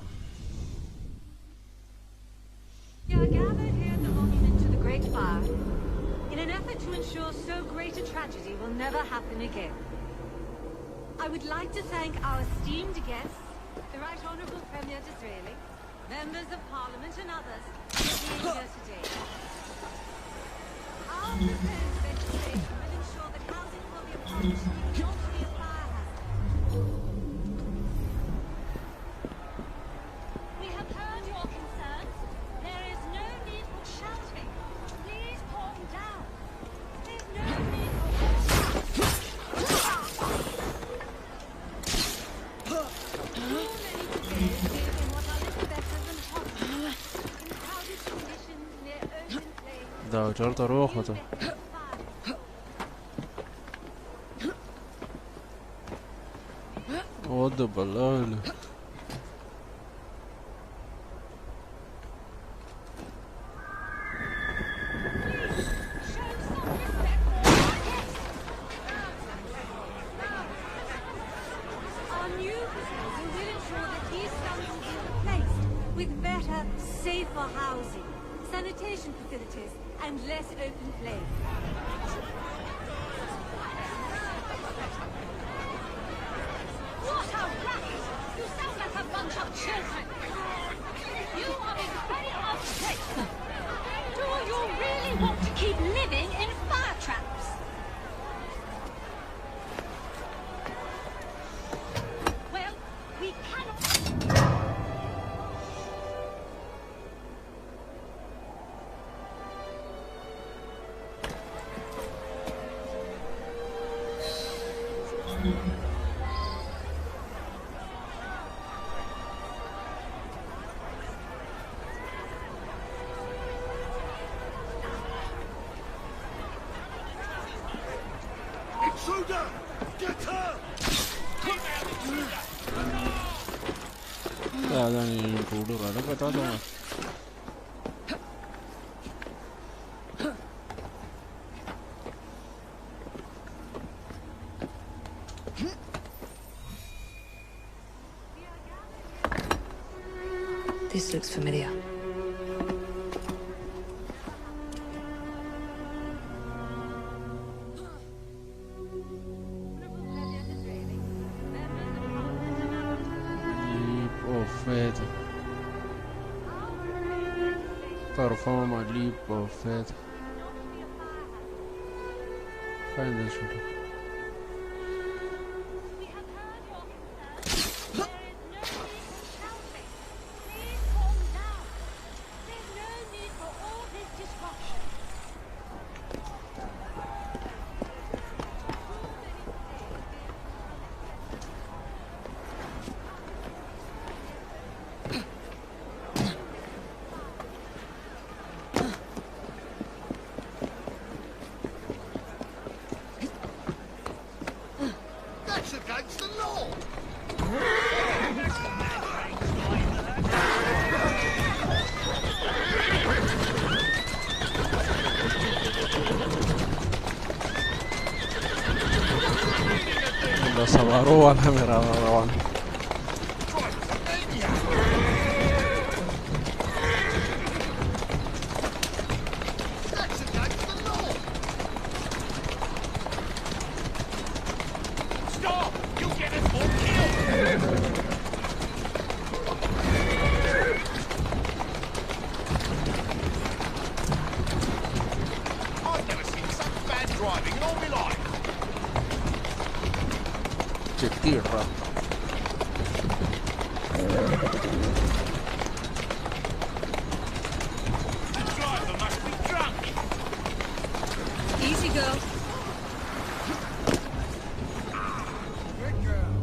We are gathered here at the monument to the Great Fire, in an effort to ensure so great a tragedy will never happen again. I would like to thank our esteemed guests, the Right Honourable Premier Disraeli, members of Parliament and others, for being here today. Our proposed legislation will ensure that housing for the impoverished need not be a fire hazard. We have heard your concerns. There is no need for shouting. Please calm down. There's no need Da certo rojo. What the balal. Our new proposal will ensure that these slums will be replaced with better, safer housing, sanitation facilities, and less open play. of children. You are being very ungrateful. Do you really want to keep living in fire traps? Well, we cannot... Intruder! Get her! Ada nih intruder, ada kata dong. This looks familiar. Leap of faith. Perform a leap of faith. Find the shooter. That's against the law! Udah sabaruan kamerawan. That's against the law! Stop! You get us all killed! I've never seen such bad driving in all my life! Cetirra. The driver must be drunk! Easy, girl. Good girl.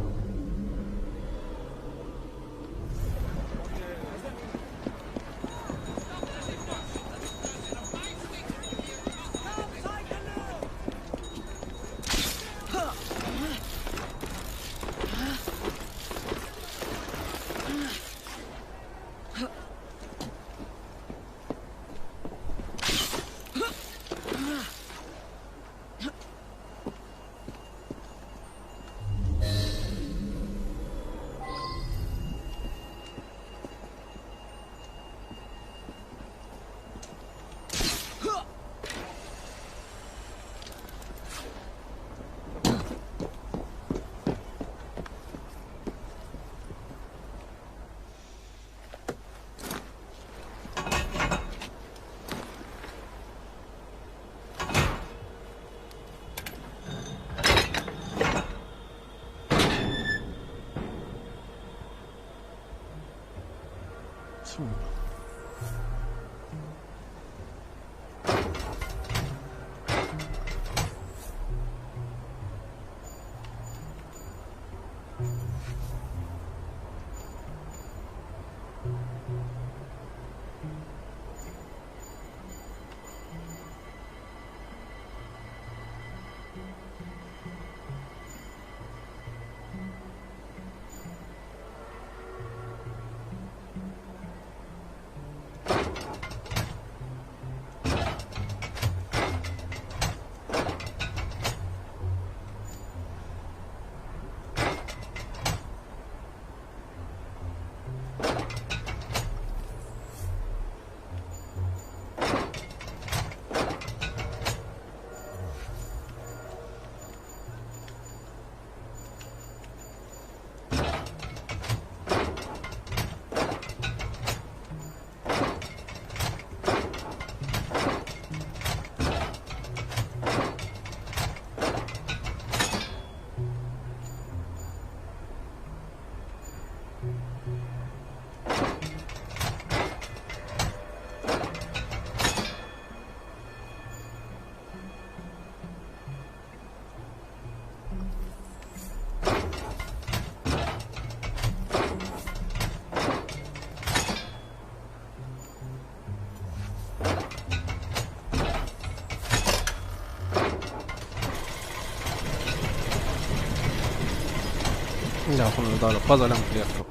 affrontato la puzzle ampliato.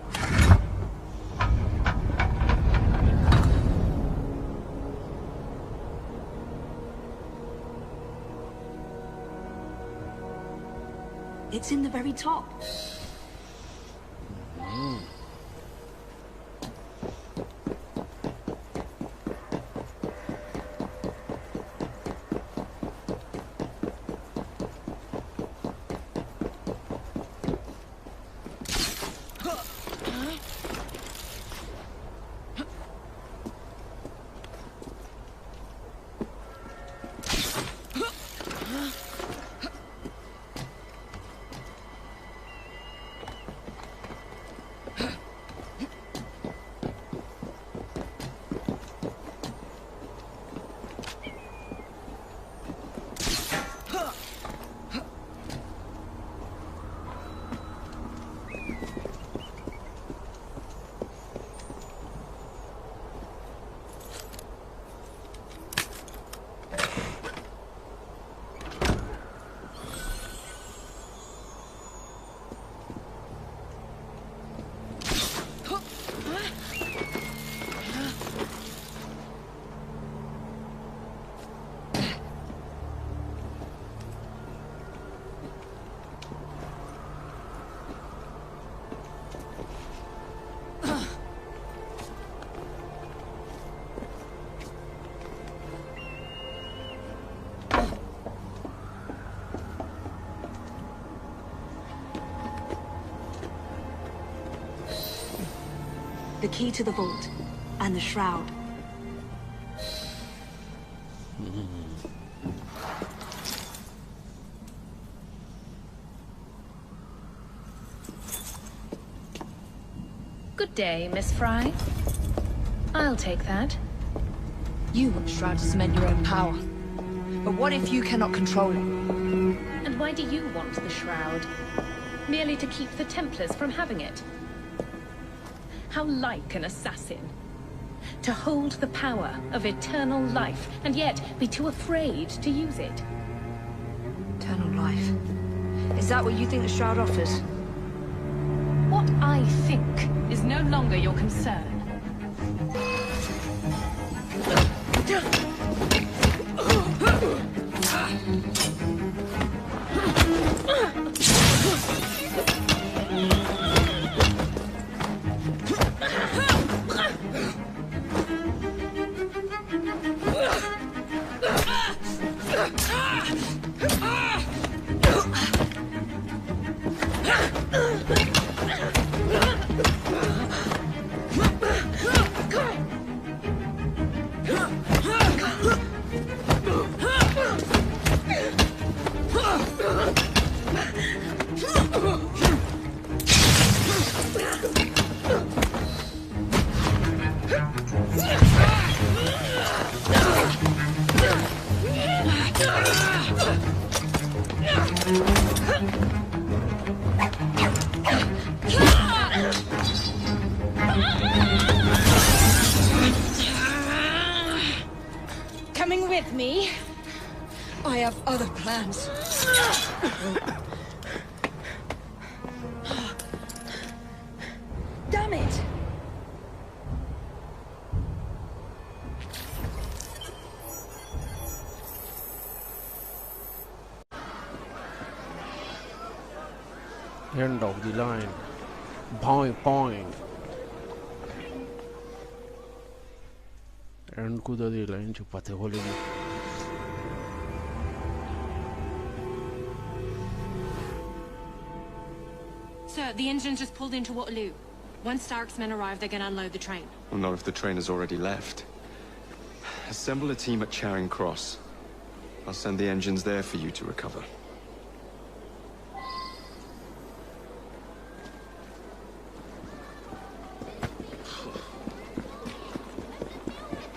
It's in the very top. The key to the vault and the shroud. Good day, Miss Fry. I'll take that. You want the shroud to cement your own power. But what if you cannot control it? And why do you want the shroud? Merely to keep the Templars from having it? How like an assassin. To hold the power of eternal life, and yet be too afraid to use it. Eternal life. Is that what you think the shroud offers? What I think is no longer your concern. Coming with me? I have other plans. Damn it! End of the line. Point, point. End kuda di line chupate hole di. Sir, the engine just pulled into Waterloo. Once Starrick's men arrive, they're gonna unload the train. Well, not if the train has already left. Assemble a team at Charing Cross. I'll send the engines there for you to recover.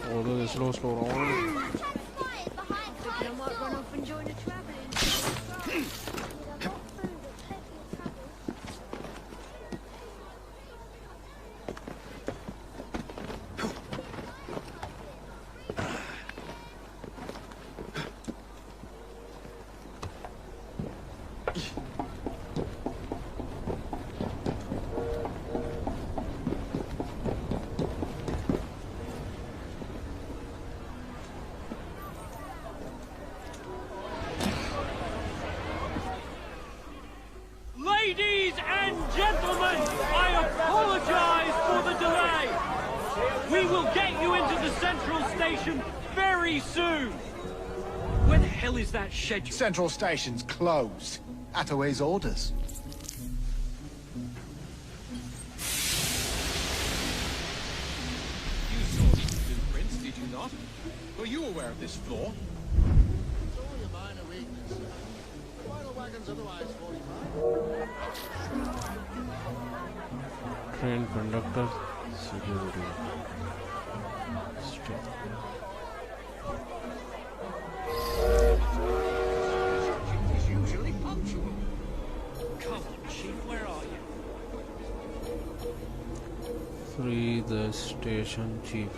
Although they slow on. I might run off and join a travelling. We'll get you into the central station very soon. Where the hell is that schedule? Central Station's closed. Attaway's orders. You saw these blueprints, did you not? Were you aware of this flaw? It's only a minor weakness. Why the wagon's otherwise 45? Train conductor, security. Stop. Is usually punctual. Come on, Chief, where are you? Free the station chief.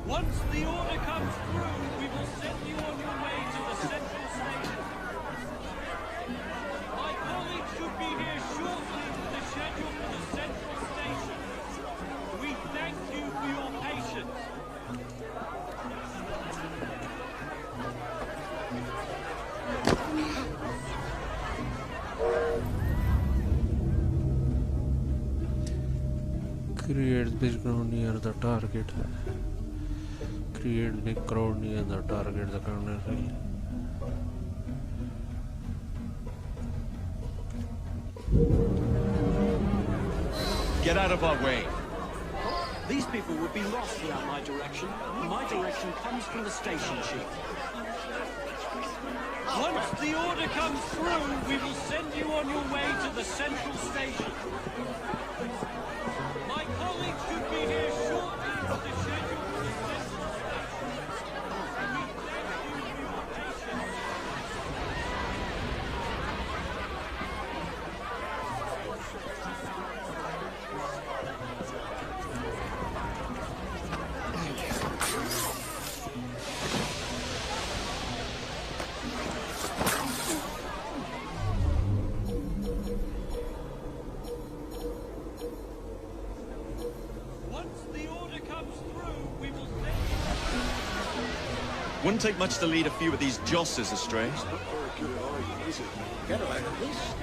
Once the order comes through, we will send you on your way to the central station. My colleagues should be here shortly with the schedule for the central station. We thank you for your patience. Create big crowd near the target. Create big crowd near the target. The counter. Get out of our way. These people would be lost without my direction. My direction comes from the station chief. Once the order comes through, we will send you on your way to the central station. My colleagues should be here shortly with the schedule for the central station. We thank you for your patience. Wouldn't take much to lead a few of these josses astray. Not very good at all, is it? Get away with this.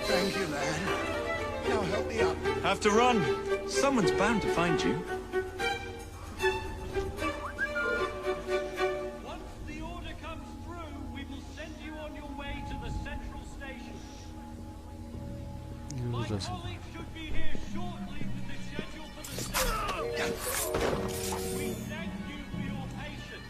Thank you, lad. Now help me up. Have to run. Someone's bound to find you. Once the order comes through, we will send you on your way to the central station. My colleagues should be here shortly with the schedule for the central. We thank you for your patience.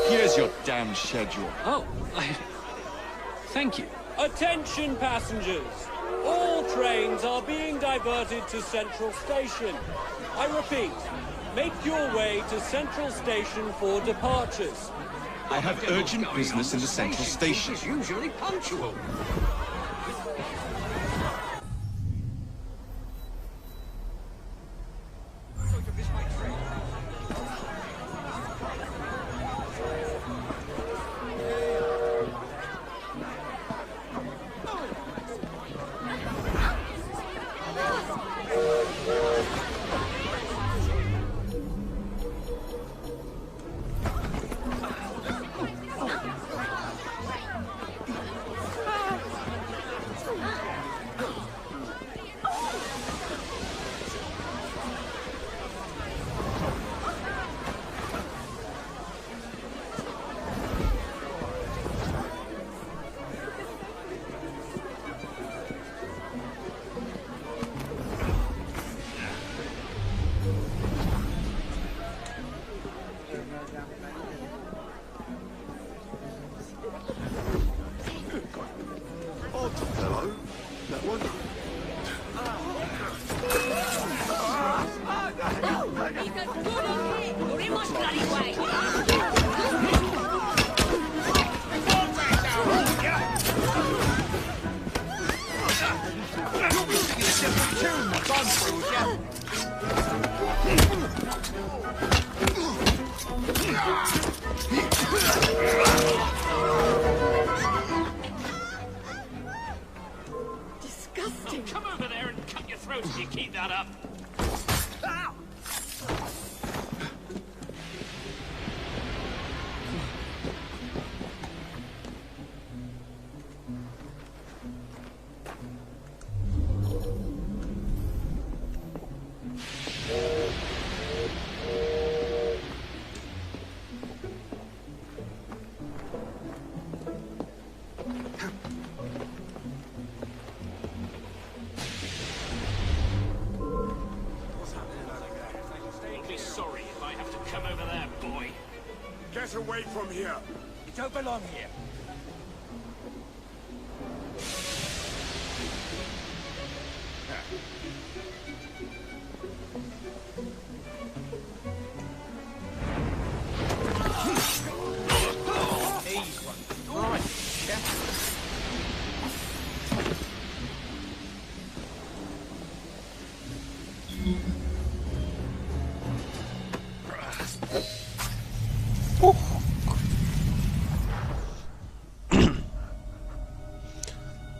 Here's your damn schedule. Oh, thank you. Attention passengers! All trains are being diverted to Central Station. I repeat, make your way to Central Station for departures. I have urgent business in the Central Station. She's usually punctual. Disgusting. Come over there and cut your throat if you keep that up. Get away from here! You don't belong here. Easy one. All right, chef.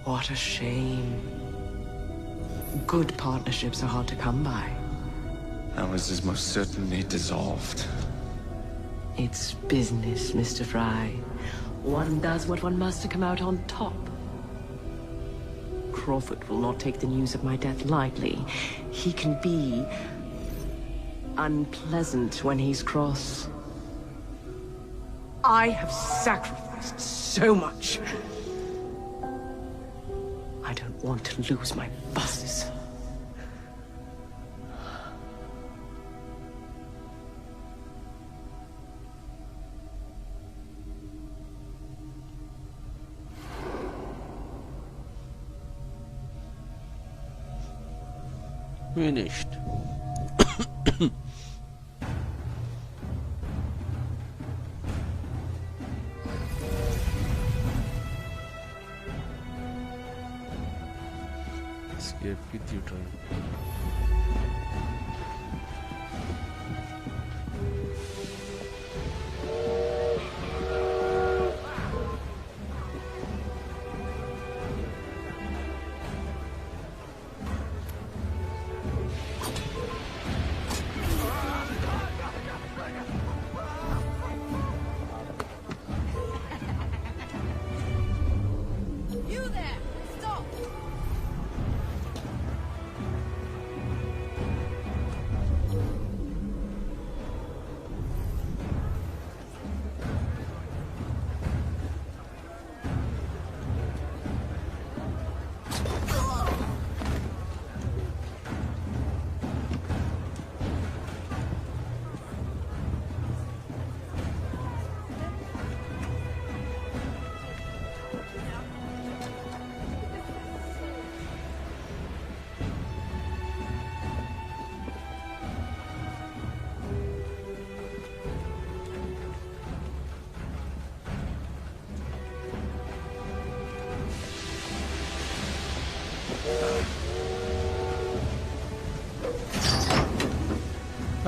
What a shame. Good partnerships are hard to come by. Ours is most certainly dissolved. It's business, Mr. Fry. One does what one must to come out on top. Crawford will not take the news of my death lightly. He can be unpleasant when he's cross. I have sacrificed so much. I don't want to lose my bosses. Finished. Escape with you, turn. You there! Stop!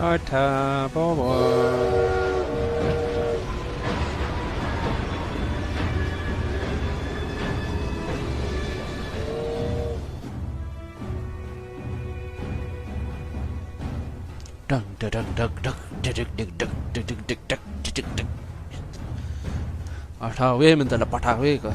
Tata Bobo. Dun dun dun dun dun dun dun dun dun dun dun. Atawe min tala patawe ka.